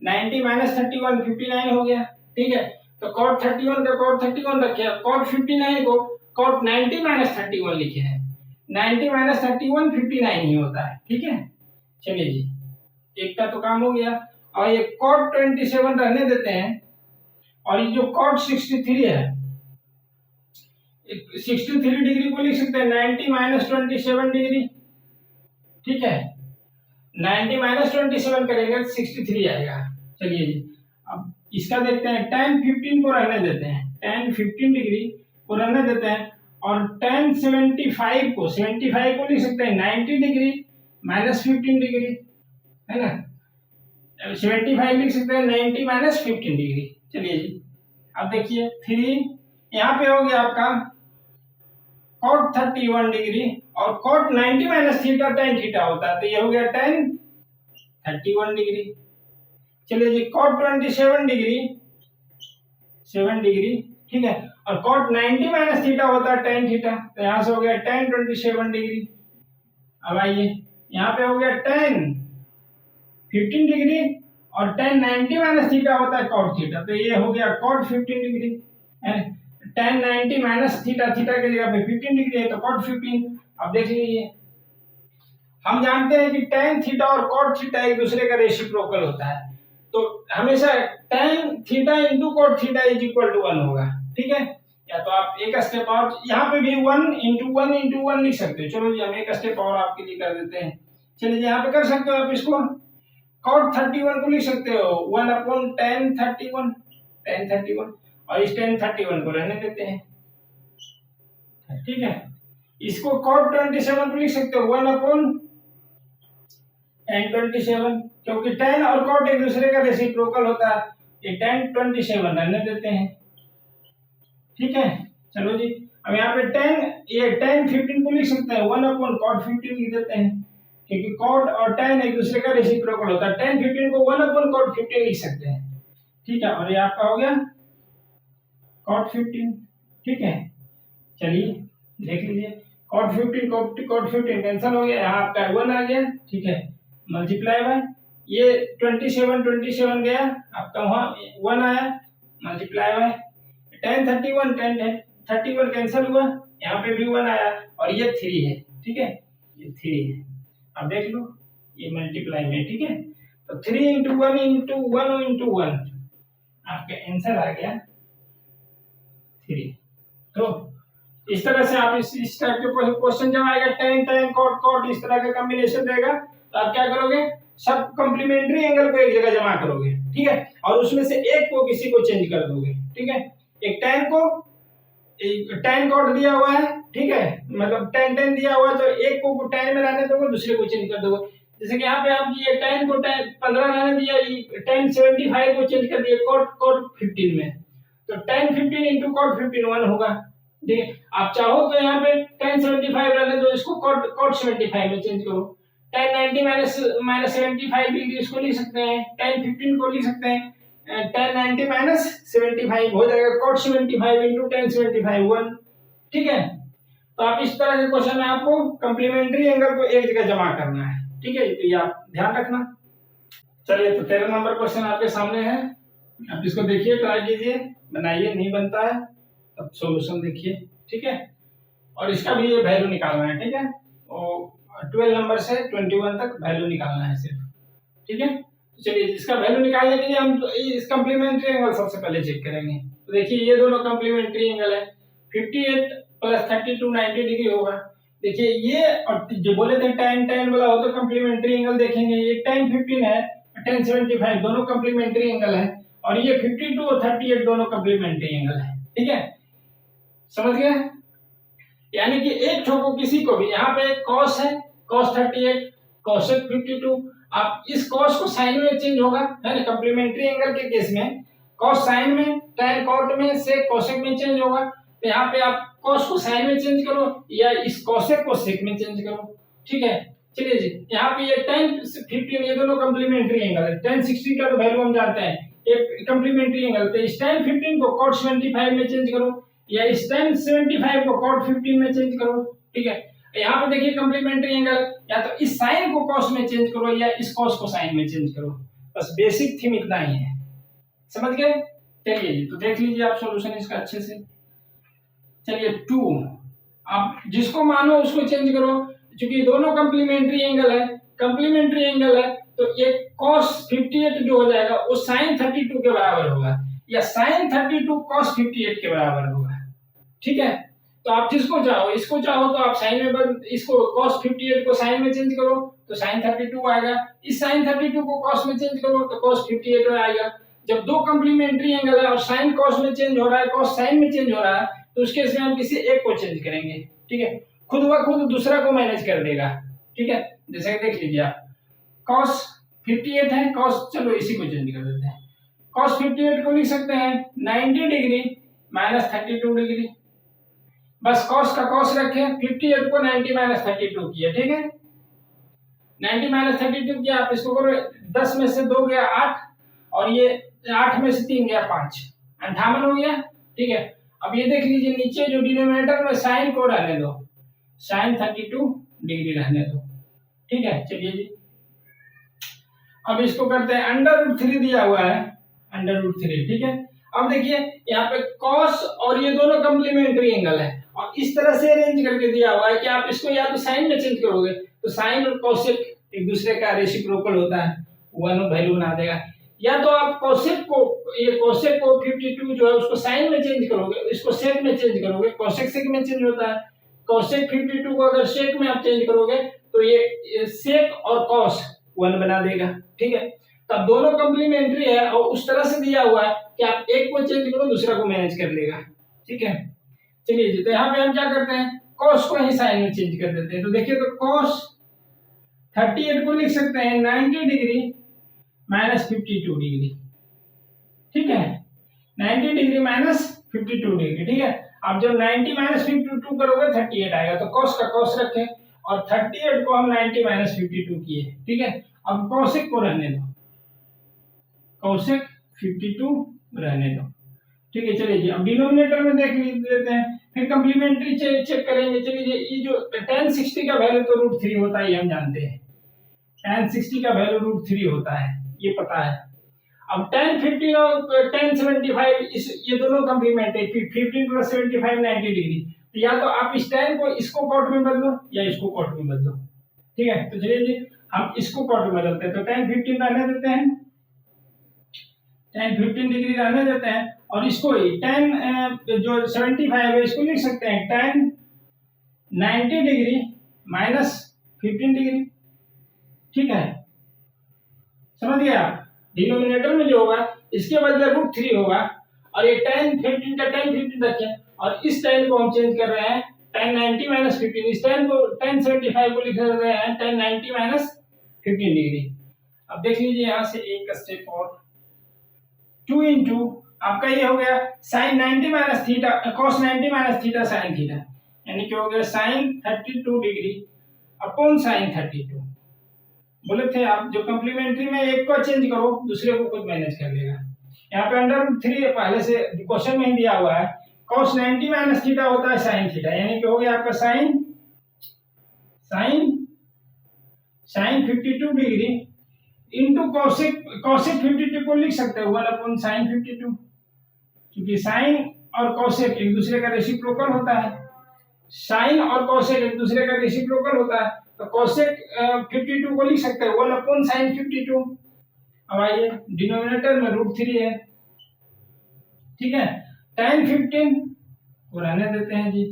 90 माइनस 31 59 हो गया, ठीक है। तो cot 31 का cot 31 रखे, cot 59 को cot 90 माइनस 31 लिखे हैं, 90 माइनस 31 59 ही होता है, ठीक है। चलिए जी, एक का तो काम हो गया। और ये cot 27 रहने देते हैं, और ये जो cot 63 है, 63 डिग्री को लिख सकते हैं 90 माइनस 27 डिग्री, ठीक है। 90 माइनस 27 करेंगे 63 आएगा। चलिए जी, अब इसका देखते हैं, tan 15 को रहने देते हैं, tan 15 डिग्री को रहने देते हैं, और tan 75 को लिख सकते हैं 90 डिग्री माइनस 15 डिग्री, है ना। 75 लिख सकते हैं 90 माइनस 15 डिग्री। चलिए जी, अब देखिए 3 यहाँ पे हो गया आपका cot 31 डिग्री, और cot 90 minus theta tan theta होता है, तो ये हो गया tan 31 डिग्री। चलिए जी, cot 27 डिग्री 7 डिग्री, ठीक है। और cot 90 माइनस थीटा होता है tan थीटा, तो यहाँ से हो गया tan 27 डिग्री। अब आइए यहाँ पे हो गया tan 15 डिग्री, और tan 90 माइनस थीटा होता है cot थीटा, तो ये हो गया cot 15 degree. tan 90 minus theta, theta की जगह पे 15 डिग्री है, तो cot 15। अब देख लीजिए, हम जानते हैं कि tan थीटा और cot थीटा एक दूसरे का रेसिप्रोकल होता है, तो हमेशा tan theta into cot theta is equal to 1 होगा, ठीक है। या तो आप एक स्टेप और यहाँ पे भी 1 इंटू 1 लिख सकते हो। चलो जी, हम एक स्टेप और आपके लिए कर देते हैं। चलिए यहाँ पे कर सकते हो आप इसको, cot 31 को लिख सकते हो 1 अपॉन tan 31, और इस tan 31 को रहने देते हैं, ठीक है। इसको cot 27 को लिख सकते हो 1 अपॉन tan 27, क्योंकि tan और cot एक दूसरे का रेसिप्रोकल होता है, ये tan 27 रहने देते हैं, ठीक है। चलो जी, अब यहाँ पे tan 15 को लिख सकते हैं 1 अपॉन cot 15 लिख देते हैं, क्योंकि cot और tan एक दूसरे का रेसिप्रोकल होता है। tan 15 को 1 अपॉन cot 15 लिख सकते हैं, ठीक है। और ये आपका हो गया cot 15, ठीक है। चलिए देख लीजिए, cot 15 कैंसिल हो गया, यहाँ आपका 1 आ गया, ठीक है। मल्टीप्लाई बाय ये 27 गया आपका, वहाँ 1 आया, मल्टीप्लाई बाय tan 31 कैंसिल हुआ, यहाँ पे भी 1 आया, और ये 3 है, ठीक है, ये 3 है। अब देख लो ये मल्टीप्लाई में, ठीक है। तो 3 इंटू 1 इंटू 1 आपका आंसर आ गया 3। तो इस तरह से आप इस टाइप के क्वेश्चन जब आएगा tan cot इस तरह का कॉम्बिनेशन रहेगा, तो आप क्या करोगे, सब कॉम्प्लीमेंट्री एंगल को एक जगह जमा करोगे, ठीक है। और उसमें से एक को किसी को चेंज कर दोगे, ठीक है। एक tan cot दिया हुआ है, ठीक है, मतलब tan दिया हुआ है, तो एक को tan में रहने दोगे, दूसरे को चेंज कर दोगे। जैसे कि यहाँ पे आप ये tan को 15 रहने दिया, tan 75 को चेंज कर दिया cot 15 में, तो tan 15 इंटू cot 15 1 होगा, ठीक है। आप चाहो तो यहाँ पे tan 75 रहने दो, इसको cot 75 में चेंज करो, tan 90 माइनस 75 डिग्री इसको लिख सकते हैं, tan 15 को लिख सकते हैं tan 90 माइनस 75 हो जाएगा cot 75 इंटू tan 75 1। ठीक है, तो आप इस तरह के क्वेश्चन में आपको कंप्लीमेंट्री एंगल को एक जगह जमा करना है। ठीक है, तो ये आप ध्यान रखना। चलिए, तो 13 नंबर क्वेश्चन आपके सामने है, आप इसको देखिए, ट्राई कीजिए, बनाइए, नहीं बनता है अब सॉल्यूशन देखिए। ठीक है, और इसका भी ये वैल्यू निकालना है। ठीक है, और 12 नंबर से 21 तक वैल्यू निकालना है सिर्फ। ठीक है, तो चलिए, इसका वैल्यू निकालने के लिए हम इस कंप्लीमेंट्री एंगल सबसे पहले चेक करेंगे। तो देखिए, ये दोनों कंप्लीमेंट्री एंगल है, 58 प्लस 32 90 डिग्री होगा। देखिए ये, और जो बोले थे tan tan वाला हो तो कंप्लीमेंट्री एंगल देखेंगे, ये tan 15 है, tan 75 दोनों कंप्लीमेंट्री एंगल है, और ये 52 और 38 दोनों कंप्लीमेंट्री एंगल है। ठीक है, समझ गए? यानी कि एक ठोको किसी को भी, यहाँ पे cos है, cos 38, cosec 52, आप इस cos को sin में चेंज होगा, है ना? कंप्लीमेंट्री एंगल के केस में cos sin में, tan cot में, sec cosec में चेंज होगा। तो यहाँ पे आप cos को sin में चेंज करो या इस cosec को sec में चेंज करो। ठीक है, चलिए जी, यहाँ पे ये tan 15 ये दोनों कंप्लीमेंट्री एंगल है, tan 60 का तो वैल्यू हम जानते हैं, एक कंप्लीमेंट्री एंगल, तो इस tan 15 को cot 75 में चेंज करो या इस tan 75 को cot 15 में चेंज करो। ठीक है, यहाँ पे देखिए कंप्लीमेंट्री एंगल, या तो इस sin को cos में चेंज करो या इस cos को sin में चेंज करो। बस बेसिक थीम इतना ही है, समझ गए? चलिए जी, तो देख लीजिए आप सॉल्यूशन इसका अच्छे से। चलिए 2, आप जिसको मानो उसको चेंज करो, क्योंकि दोनों कंप्लीमेंट्री एंगल है, कंप्लीमेंट्री एंगल है, तो एक cos 58 जो हो जाएगा वो sin 32 के बराबर होगा, या sin 32 cos 58 के बराबर होगा। ठीक है, तो आप जिसको चाहो, इसको चाहो तो आप sin में इसको cos 58 को sin में चेंज करो तो sin 32 आएगा, इस sin 32 को cos में चेंज करो तो cos 58 आएगा। जब दो कंप्लीमेंट्री एंगल है और sin cos में चेंज हो रहा है, cos sin में चेंज हो रहा है, तो उस केस में हम किसी एक को चेंज करेंगे। ठीक है, खुद व खुद दूसरा को मैनेज कर देगा। ठीक है, जैसे देख लीजिए आप, cos 58 है, cos, चलो इसी को चेंज कर देते हैं, cos 58 को लिख सकते हैं 90 डिग्री माइनस 32 डिग्री, बस cos का cos रखे, 58 को 90 माइनस 32 किया। ठीक है, 90 माइनस 32 किया, आप इसको करो, 10 में से 2 गया 8, और ये 8 में से 3 गया 5, 58 हो गया। ठीक है, अब ये देख लीजिए, नीचे जो डिनोमिनेटर में sin को रहने दो, sin 32 डिग्री रहने दो। ठीक है, चलिए जी, अब इसको करते हैं, √3 दिया हुआ है, √3। ठीक है, अब देखिए यहाँ पे cos और ये दोनों कंप्लीमेंट्री एंगल है, और इस तरह से अरेंज करके दिया हुआ है कि आप इसको या तो साइन में चेंज करोगे तो साइन और कोसेक एक दूसरे का रेसिप्रोकल होता है, वन वैल्यू बना देगा, या तो आप कोसेक को, ये कोसेक को 52 जो है उसको साइन में चेंज करोगे, इसको सेक में चेंज करोगे, कोसेक सेक में चेंज होता है, कोसेक 52 को अगर सेक में आप चेंज करोगे तो ये सेक और कॉस वन बना देगा। ठीक है, तब दोनों कंप्लीमेंट्री है और उस तरह से दिया हुआ है कि आप एक को चेंज करो दूसरा को मैनेज कर लेगा। ठीक है, चलिए जी, तो यहाँ पे हम क्या करते हैं, cos को ही sin में चेंज कर देते हैं। तो देखिए, तो cos 38 को लिख सकते हैं 90 डिग्री माइनस 52 डिग्री। ठीक है, 90 डिग्री माइनस 52 डिग्री। ठीक है, अब जब 90 माइनस 52 करोगे 38 आएगा, तो cos का cos रखें और 38 को हम 90 माइनस 52 किए। ठीक है, अब cosec को रहने दो, cosec 52 रहने दो। ठीक है, चलिए जी, अब डिनोमिनेटर में देख लेते हैं, फिर कंप्लीमेंट्री चेक करेंगे। चलिए, ये जो tan 60 का वैल्यू तो √3 होता है, ये हम जानते हैं, tan 60 का वैल्यू √3 होता है, ये पता है। अब tan 50 और tan 75 ये दोनों कंप्लीमेंट्री, 15 प्लस 75 90 डिग्री, तो या तो आप इस tan को इसको कॉट में बदलो या इसको कॉट में बदलो। ठीक है, तो चलिए जी, हम इसको कॉट में बदलते हैं, तो tan 15 रहने देते हैं, tan 15 डिग्री रहने देते हैं, और इसको ही tan जो 75 है इसको लिख सकते हैं tan 90 डिग्री माइनस 15 डिग्री। ठीक है, समझ गए आप? डिनोमिनेटर में जो होगा इसके बदले √3 होगा, और ये tan 15 का tan 15 रखें, और इस tan को हम चेंज कर रहे हैं tan 90 माइनस 15, इस tan को tan 75 को लिख रहे हैं tan 90 माइनस 15 डिग्री। अब देख लीजिए यहाँ से एक स्टेप और, 2 इंटू आपका ये हो गया sin 90 minus theta, cos 90 minus theta sin theta, यानी कि हो गया sin 32 डिग्री अपॉन sin 32। बोले थे आप जो कंप्लीमेंट्री में एक को चेंज करो दूसरे को खुद मैनेज कर लेगा। यहाँ पे अंडर रूट 3 पहले से क्वेश्चन में ही दिया हुआ है। cos 90 माइनस थीटा होता है साइन थीटा, यानी कि हो गया आपका sine sine 52 degree into cosec 52 को लिख सकते हो 1/sin 52, क्योंकि साइन और कॉसेक एक दूसरे का रेसिप्रोकल होता है। साइन और कॉसेक एक दूसरे का रेसिप्रोकल होता है, तो कॉसेक 52 को लिख सकते हैं 1/sin 52। अब आइए डिनोमिनेटर में √3 है, ठीक है। tan 15 को रहने देते हैं जी,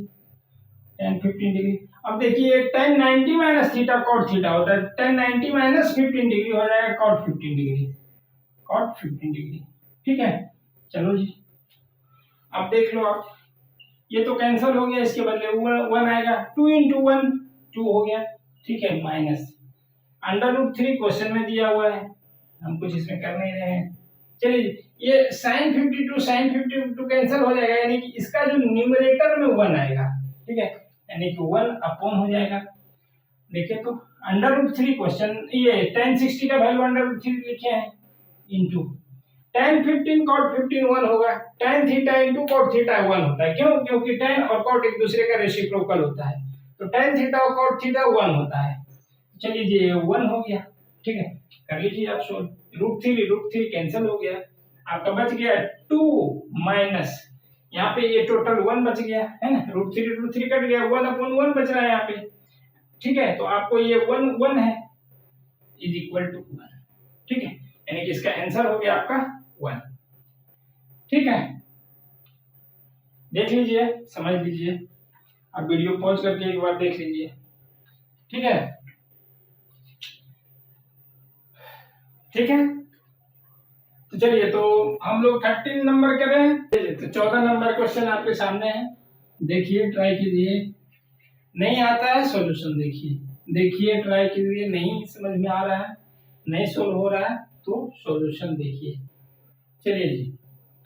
tan 15 डिग्री। अब देखिए tan 90 minus theta cot theta होता है, tan 90 माइनस 15 डिग्री हो जाएगा cot 15 डिग्री, cot 15 डिग्री, ठीक है। चलो जी अब देख लो आप, ये तो कैंसिल हो गया, इसके बदले 1 आएगा, 2 × 1 2 हो गया, ठीक है, माइनस √3 क्वेश्चन में दिया हुआ है, हम कुछ इसमें कर नहीं रहे हैं। चलिए ये sin 52 कैंसिल हो जाएगा, यानी कि इसका जो न्यूमरेटर में 1 आएगा, ठीक है, यानी कि 1 अपॉन हो जाएगा। देखिए तो √3 क्वेश्चन, ये tan 60 का वैल्यू √3 लिखे हैं इनटू tan 15 cot 15 1 होगा, tan theta into cot theta 1 होता है। क्यों? क्योंकि tan और cot एक दूसरे का रेसिप्रोकल होता है, तो tan थीटा और cot थीटा 1 होता है। चलिए जी 1 हो गया, ठीक है, कर लीजिए आप सोल्व। √3 कैंसिल हो गया, आपका बच गया 2 माइनस, यहाँ पे ये टोटल 1 बच गया है ना, √3 कट गया, 1/1 बच रहा है यहाँ पे, ठीक है। तो आपको ये 1 है इज इक्वल टू 1, ठीक है, यानी कि इसका आंसर हो गया आपका 1, ठीक है। देख लीजिए, समझ लीजिए, आप वीडियो पॉज करके एक बार देख लीजिए, ठीक है, ठीक है। तो चलिए तो हम लोग 13 नंबर करें, तो 14 नंबर क्वेश्चन आपके सामने है, देखिए ट्राई कीजिए, नहीं आता है सॉल्यूशन देखिए ट्राई कीजिए, नहीं समझ में आ रहा है, नहीं सोल्व हो रहा है तो सॉल्यूशन देखिए। चलिए जी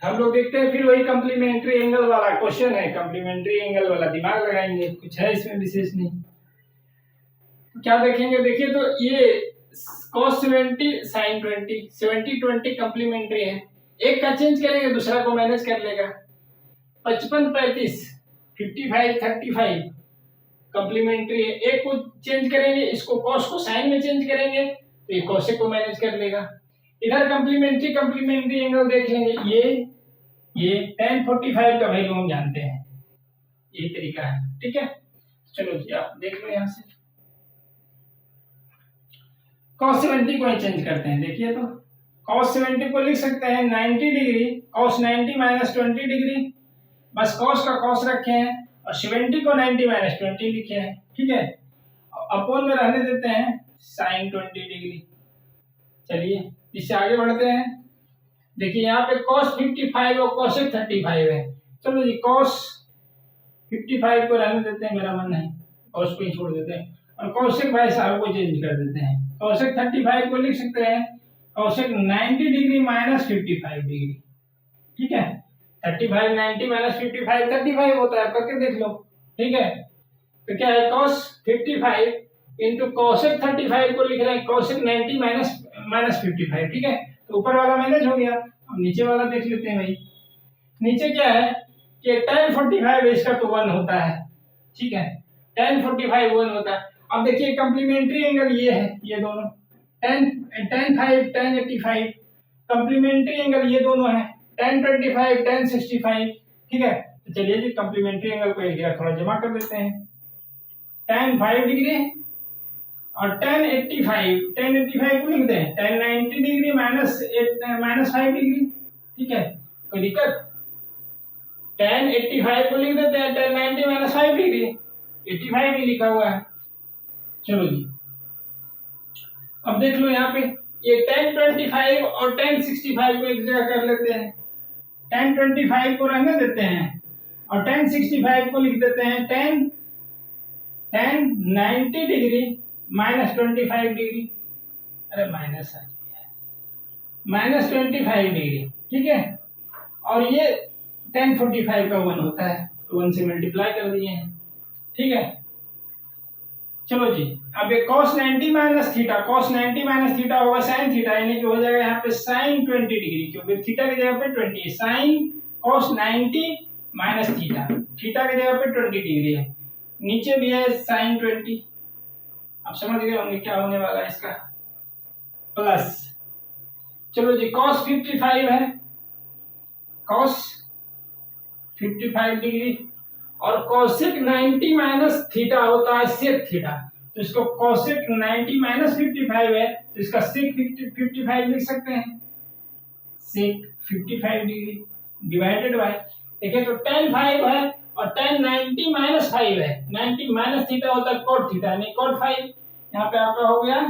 हम लोग देखते हैं, फिर वही कम्प्लीमेंट्री एंगल वाला क्वेश्चन है, कम्प्लीमेंट्री एंगल वाला दिमाग लगाएंगे, कुछ है इसमें विशेष नहीं। तो क्या देखेंगे, देखिए तो ये cos 70 sin 20 70-20 कम्प्लीमेंट्री है, एक का चेंज करेंगे दूसरा को मैनेज कर लेगा। 55-35 55-35 कम्प्लीमेंट्री है, एक को चेंज करेंगे, इसको cos को sin में चेंज करेंगे तो ये cosec को मैनेज कर लेगा। इधर कम्प्लीमेंट्री एंगल देख लेंगे, ये tan 45 का वैल्यू हम जानते हैं, ये तरीका है, ठीक है। चलो जी आप देख लो, यहाँ से cos 70 को चेंज करते हैं, देखिए तो cos 70 को लिख सकते हैं 90 डिग्री, cos 90 माइनस 20 डिग्री, बस cos का cos रखे हैं और 70 को 90 माइनस 20 लिखे हैं, ठीक है, अपॉन में रहने देते हैं sin 20 डिग्री। चलिए इससे आगे बढ़ते हैं, देखिए यहाँ पे cos 55 और cosec 35 है, चलो जी cos 55 को रहने देते हैं, मेरा मन है cos को ही छोड़ देते हैं, और cosec भाई साहब को चेंज कर देते हैं, cosec 35 को लिख सकते हैं cosec 90 डिग्री माइनस 55 डिग्री, ठीक है, 35 90 माइनस 55 35 होता है, करके देख लो, ठीक है। तो क्या है cos 55 इंटू cosec 35 को लिख रहे हैं cosec 90 माइनस 55, ठीक है, तो ऊपर वाला मैनेज हो गया। अब नीचे वाला देख लेते हैं भाई, नीचे क्या है कि tan 45 इसका तो 1 होता है, ठीक है, tan 45 1 होता है। अब देखिए कम्प्लीमेंट्री एंगल ये है, ये दोनों tan 5 tan 85, कम्प्लीमेंट्री एंगल ये दोनों है tan 25 tan 65, ठीक है। तो चलिए जी कम्प्लीमेंट्री एंगल को एक जगह थोड़ा जमा कर देते हैं, tan 5 डिग्री और tan 85 को लिख दें tan 90 डिग्री माइनस 5 डिग्री, ठीक है, कोई दिक्कत, tan 85 को लिख देते हैं tan 90 माइनस 5 डिग्री, 85 भी लिखा हुआ है। चलो जी अब देख लो यहाँ पे ये tan 25 और tan 65 को एक जगह कर लेते हैं, tan 25 को रहने देते हैं और tan 65 को लिख देते हैं tan 90 डिग्री माइनस 25 डिग्री, अरे माइनस आ गया, माइनस 25 डिग्री, ठीक है, और ये tan 45 का 1 होता है, तो 1 से मल्टीप्लाई कर दिए हैं, ठीक है। चलो जी, अब ये cos 90 minus theta, cos 90 minus theta होगा sin थीटा, यानी कि हो जाएगा यहाँ पे sin 20 डिग्री, क्योंकि थीटा की जगह पे 20 sin cos 90 minus theta, theta की जगह पे 20 डिग्री है, नीचे भी है sin 20। अब समझ गए होंगे क्या होने वाला है इसका, प्लस, चलो जी cos 55 है, cos 55 डिग्री, और cosec 90 माइनस थीटा होता है sec थीटा, तो इसको cosec 90 माइनस 55 है, तो इसका sec 55 लिख सकते हैं, sec 55 डिग्री डिवाइडेड बाय, देखिए तो tan 5 है और tan 90 माइनस 5 है, 90 माइनस थीटा होता है cot थीटा, यानी cot 5, यहाँ पे आपका हो गया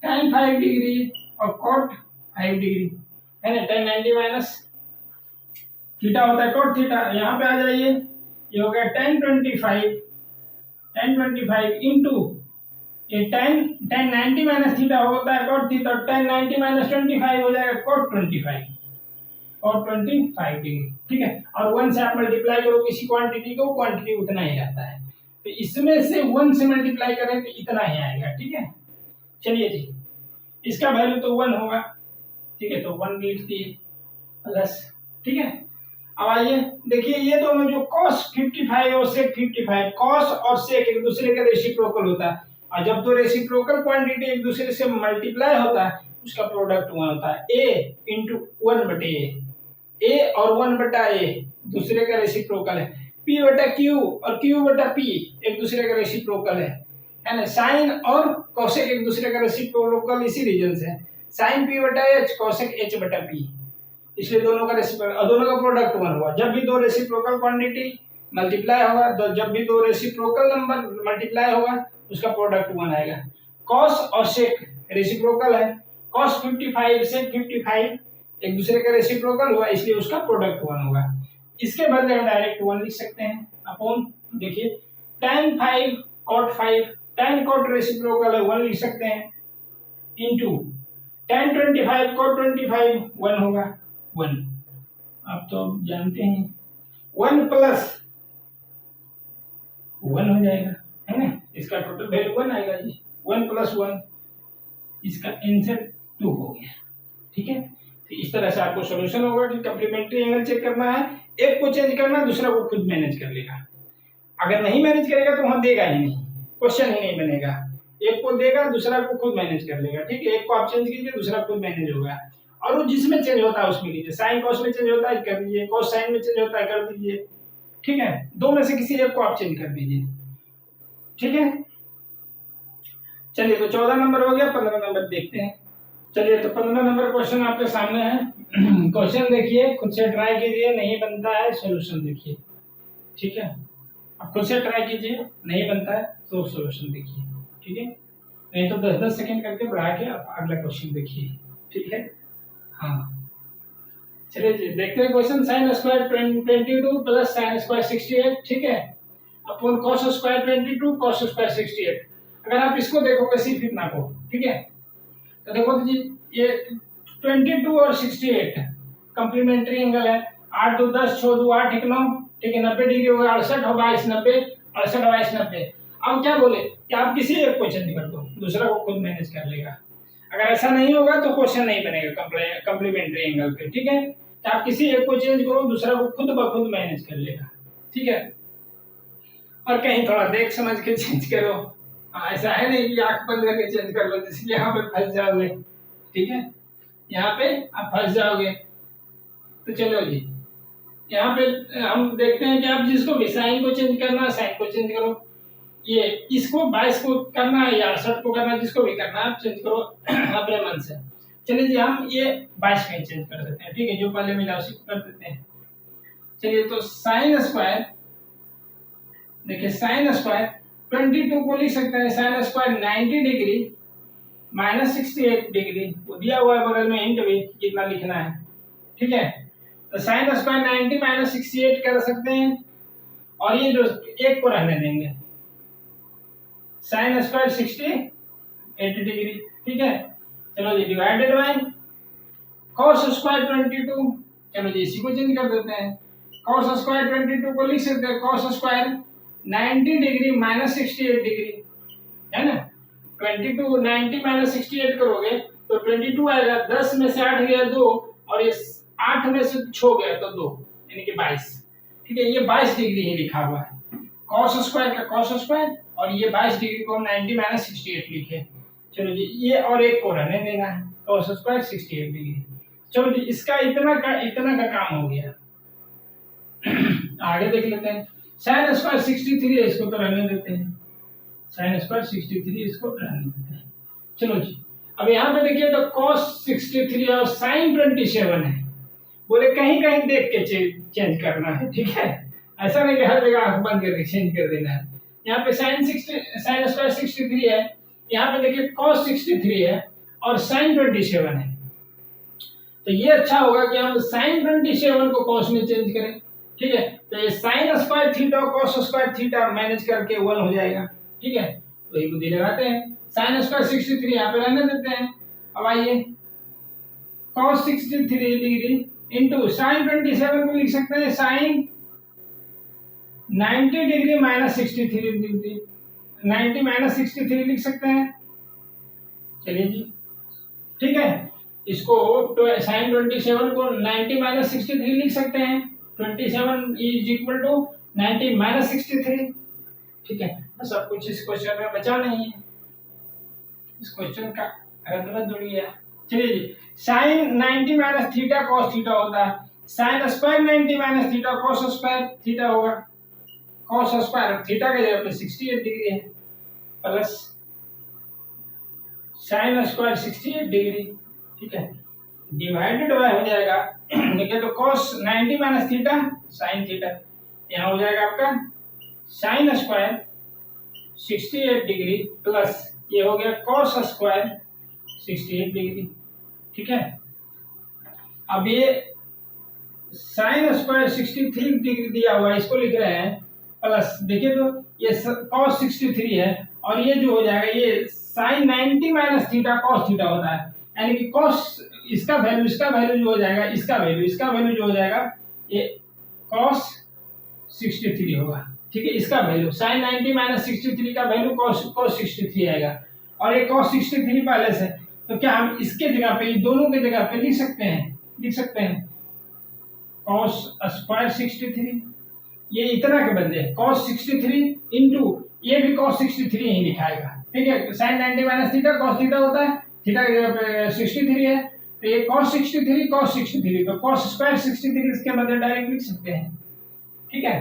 tan 5 डिग्री और cot 5 डिग्री, है ना, tan 90 माइनस थीटा होता है cot थीटा, यहाँ पे आ जाइए, ये हो गया tan 25 इंटू ये tan 90 माइनस थीटा होता है cot थीटा, tan 90 माइनस 25 हो जाएगा cot 25 डिग्री, ठीक है, और 1 से आप मल्टीप्लाई करो किसी क्वांटिटी को, क्वांटिटी उतना ही रहता है, तो इसमें से 1 से मल्टीप्लाई करें तो इतना ही आएगा, ठीक है। चलिए जी, इसका वैल्यू तो 1 होगा, ठीक है, तो 1 लिख दिए प्लस, ठीक है। अब आइए देखिए, ये दोनों जो cos 55 और sec 55, cos और sec एक दूसरे का रेसिप्रोकल होता है, और जब तो रेसिप्रोकल क्वांटिटी एक दूसरे से मल्टीप्लाई होता है उसका प्रोडक्ट 1 होता है, a इंटू 1 बटे a और 1 बटा a दूसरे का रेसिप्रोकल है, p बटा q और q बटा p एक दूसरे का रेसिप्रोकल है ना, sin और cosec एक दूसरे का रेसिप्रोकल इसी रीजन से है, sin p बटा h cosec h बटा p, इसलिए दोनों का रेसिप्रोकल, दोनों का प्रोडक्ट 1 हुआ, जब भी दो रेसिप्रोकल क्वांटिटी मल्टीप्लाई होगा, तो जब भी दो रेसिप्रोकल नंबर मल्टीप्लाई होगा उसका प्रोडक्ट 1 आएगा, cos और sec रेसिप्रोकल है, cos 55 sec 55 एक दूसरे का रेसिप्रोकल हुआ, इसलिए उसका प्रोडक्ट 1 होगा, इसके बदले हम डायरेक्ट 1 लिख सकते हैं अपॉन, देखिए tan 5 cot 5, tan cot reciprocal है 1 लिख सकते हैं, इनटू tan 25 cot 25 1 होगा, 1, आप तो जानते हैं 1 प्लस 1 हो जाएगा, है ना, इसका टोटल वैल्यू 1 आएगा जी, 1 प्लस 1, इसका आंसर 2 हो गया, ठीक है। तो इस तरह से आपको सॉल्यूशन होगा कि कम्प्लीमेंट्री एंगल चेक करना है, एक को चेंज करना है, दूसरा को खुद मैनेज कर लेगा, अगर नहीं मैनेज करेगा तो वहां देगा ही नहीं, क्वेश्चन ही नहीं बनेगा, एक को देगा दूसरा को खुद मैनेज कर लेगा, ठीक है, एक को आप चेंज कीजिए दूसरा खुद मैनेज होगा, और वो जिसमें चेंज होता है उसमें कीजिए, साइन कॉस में चेंज होता है कर दीजिए, कॉस साइन में चेंज होता है कर दीजिए, ठीक है, दो में से किसी एक को आप चेंज कर दीजिए, ठीक है। चलिए तो 14 नंबर हो गया, 15 नंबर देखते हैं। चलिए तो 15 नंबर क्वेश्चन आपके सामने है, क्वेश्चन देखिए, खुद से ट्राई कीजिए, नहीं बनता है सॉल्यूशन देखिए, ठीक है, आप खुद से ट्राई कीजिए, नहीं बनता है तो सॉल्यूशन देखिए, ठीक है, नहीं तो 10-10 सेकंड करके बढ़ा के आप अगला क्वेश्चन देखिए, ठीक है। हाँ चलिए जी, देखते हैं question, sin square 22 plus sin square 68, ठीक है, upon cos square 22 cos square 68, अगर आप इसको देखोगे सिर्फ इतना को, ठीक है, तो देखो जी ये 22 और 68 कॉम्प्लीमेंट्री एंगल है, 8 2 10 6 2 8 1 9, ठीक है, 90 डिग्री हो गया, 68 और 22 90, 68 और 22 90, अब क्या बोले कि आप किसी एक को चेंज कर दो, दूसरा को खुद मैनेज कर लेगा, अगर ऐसा नहीं होगा तो क्वेश्चन नहीं बनेगा कॉम्प्लीमेंट्री एंगल पे, ठीक है, तो आप किसी एक को चेंज करो, दूसरा को खुद ब खुद मैनेज कर लेगा, ठीक है, और कहीं थोड़ा देख समझ के चेंज करो, ऐसा है नहीं कि आंख बंद करके चेंज कर लो, इसलिए यहाँ पे फंस जाओगे, ठीक है, यहाँ पे आप फंस जाओगे। तो चलो जी, यहाँ पे हम देखते हैं कि आप जिसको भी साइन को चेंज करना है साइन को चेंज करो, ये इसको 22 को करना है या 68 को करना है, जिसको भी करना है आप चेंज करो अपने मन से। चलिए जी, हम ये 22 में चेंज कर देते हैं, ठीक है, जो पहले मिला उसी को कर देते हैं। चलिए तो साइन स्क्वायर, देखिए साइन स्क्वायर 22 को लिख सकते हैं sine square 90 degree minus 68 degree, वो दिया हुआ है बगल में हिंट भी कितना लिखना है, ठीक है, तो साइन स्क्वायर 90 माइनस 68 कर सकते हैं, और ये जो एक को रहने देंगे, साइन स्क्वायर 68 डिग्री, ठीक है, चलो जी, डिवाइडेड बाय cos स्क्वायर 22, चलो जी इसी को चेंज कर देते हैं, cos स्क्वायर 22 को लिख सकते हैं cos square 90 degree minus 68 degree, है ना। 22 90 माइनस 68 करोगे तो 22 आएगा, 10 में से 8 गया 2 और ये 8 में से 6 गया तो 2 यानी कि 22। ठीक है, ये 22 डिग्री ही लिखा हुआ है, cos स्क्वायर का cos स्क्वायर, और ये 22 डिग्री को हम 90 माइनस 68 लिखे। चलो जी, ये और एक को रहने देना है, cos स्क्वायर 68 डिग्री। चलो जी, इसका इतना का काम हो गया। आगे देख लेते हैं, sin स्क्वायर 63 है, इसको तो रहने देते हैं, sin स्क्वायर 63 इसको रहने देते हैं। चलो जी, अब यहाँ पे देखिए तो cos 63 और sin 27 है, बोले कहीं कहीं देख के चेंज करना है, ठीक है, ऐसा नहीं कि हर जगह आंख बंद करके चेंज कर देना है। यहाँ पे sin स्क्वायर 63 है, यहाँ पे देखिए cos 63 है और sin 27 है, तो ये अच्छा होगा कि हम sin 27 को cos में चेंज करें। ठीक है, तो ये sin स्क्वायर थीटा और cos स्क्वायर थीटा मैनेज करके 1 हो जाएगा। ठीक है, तो ये बुद्धि लगाते हैं, sin स्क्वायर 63 यहाँ पे रहने देते हैं। अब आइए cos 63 डिग्री इंटू sin 27 को लिख सकते हैं sin 90 degree minus 63 degree, 90 minus 63 लिख सकते हैं। चलिए जी, ठीक है, इसको sin 27 को 90 माइनस 63 लिख सकते हैं, 27 इज इक्वल टू 90 माइनस 63। ठीक है, सब कुछ इस क्वेश्चन में बचा नहीं है, इस क्वेश्चन का रद्द जुड़ गया। चलिए जी, sin 90 minus theta cos theta होता है, sin square 90 minus theta cos square theta होगा, cos स्क्वायर थीटा के जगह पे 68 डिग्री है, प्लस sin स्क्वायर 68 डिग्री। ठीक है, डिवाइडेड बाय हो जाएगा, देखिए तो cos 90 minus theta sin theta, यहाँ हो जाएगा आपका sin स्क्वायर 68 डिग्री प्लस ये हो गया cos स्क्वायर 68 डिग्री। ठीक है, अब ये sin स्क्वायर 63 डिग्री दिया हुआ है, इसको लिख रहे हैं प्लस, देखिए तो ये cos 63 है और ये जो हो जाएगा ये sin 90 minus theta cos theta होता है, यानी कि cos इसका वैल्यू जो हो जाएगा, इसका वैल्यू जो हो जाएगा ये cos 63 होगा। ठीक है, इसका वैल्यू sin 90 माइनस 63 का वैल्यू cos 63 आएगा, और ये cos 63 पहले से, तो क्या हम इसके जगह पे, दोनों के जगह पे लिख सकते हैं cos स्क्वायर 63, ये इतना के बदले cos 63 इंटू ये भी cos 63 ही लिखाएगा। ठीक है, sin 90 minus theta cos theta होता है, थीटा की जगह पे 63 है, तो ये cos 63 तो cos स्क्वायर 63 इसके बदले डायरेक्ट लिख सकते हैं। ठीक है,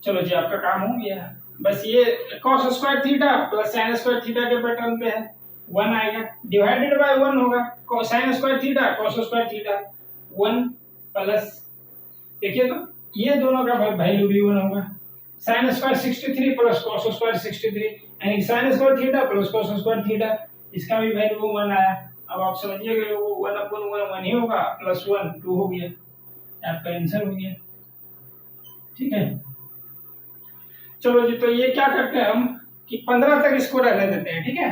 चलो जी, आपका काम हो गया, बस ये cos square theta plus sin square theta के पैटर्न पे है, 1 आएगा, डिवाइडेड बाय 1 होगा, sin square theta cos square theta 1 plus, देखिए तो ये दोनों का वैल्यू भी 1 होगा, sin square 63 plus cos square 63 यानी sin square theta plus cos square theta, इसका भी वैल्यू 1 आया। अब आप समझिएगा वो 1/1 ही होगा, प्लस 1 2 हो गया, आपका आंसर हो गया। ठीक है, चलो जी, तो ये क्या करते हैं हम कि 15 तक इसको रहने देते हैं। ठीक है,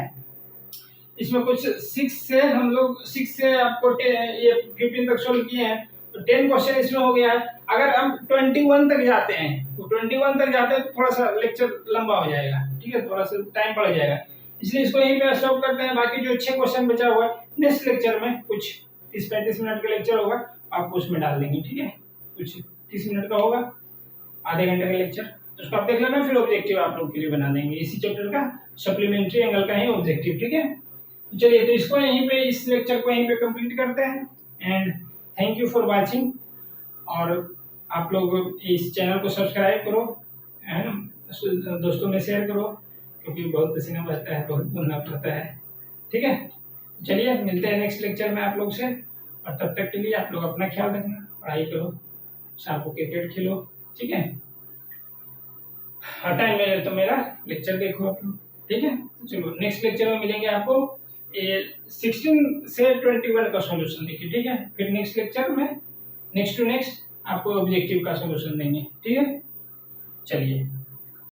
इसमें कुछ 6 से हम लोग 6 से आपको ये 15 तक सोल्व किए हैं, तो 10 क्वेश्चन इसमें हो गया है। अगर हम 21 तक जाते हैं तो 21 तक जाते हैं तो थोड़ा सा लेक्चर लंबा हो जाएगा। ठीक है, थोड़ा सा टाइम बढ़ जाएगा, इसलिए इसको यहीं पे स्टॉप करते हैं। बाकी जो 6 क्वेश्चन बचा हुआ है नेक्स्ट लेक्चर में कुछ 30-35 मिनट का लेक्चर होगा, आपको उसमें डाल देंगे। ठीक है, कुछ 30 मिनट का होगा, आधे घंटे का लेक्चर, तो उसको आप देख लेना, फिर ऑब्जेक्टिव आप लोग के लिए बना देंगे इसी चैप्टर का, सप्लीमेंट्री एंगल का ही ऑब्जेक्टिव। ठीक है, चलिए, तो इसको यहीं पे, इस लेक्चर को यहीं पे कंप्लीट करते हैं, and thank you for watching. और आप लोग इस चैनल को सब्सक्राइब करो, दोस्तों में शेयर करो, क्योंकि बहुत पसीना बहता है, बहुत बोलना पड़ता है। ठीक है, चलिए मिलते हैं नेक्स्ट लेक्चर में आप लोग से, और तब तक के लिए आप लोग अपना ख्याल रखना, पढ़ाई करो, शाम को क्रिकेट खेलो। ठीक है, हर टाइम में तो मेरा लेक्चर देखो आप लोग। ठीक है, तो चलो नेक्स्ट लेक्चर में मिलेंगे आपको, ये 16 से 21 का सॉल्यूशन देखिए। ठीक है, फिर नेक्स्ट लेक्चर में नेक्स्ट टू नेक्स्ट आपको ऑब्जेक्टिव का सॉल्यूशन देंगे। ठीक है, चलिए।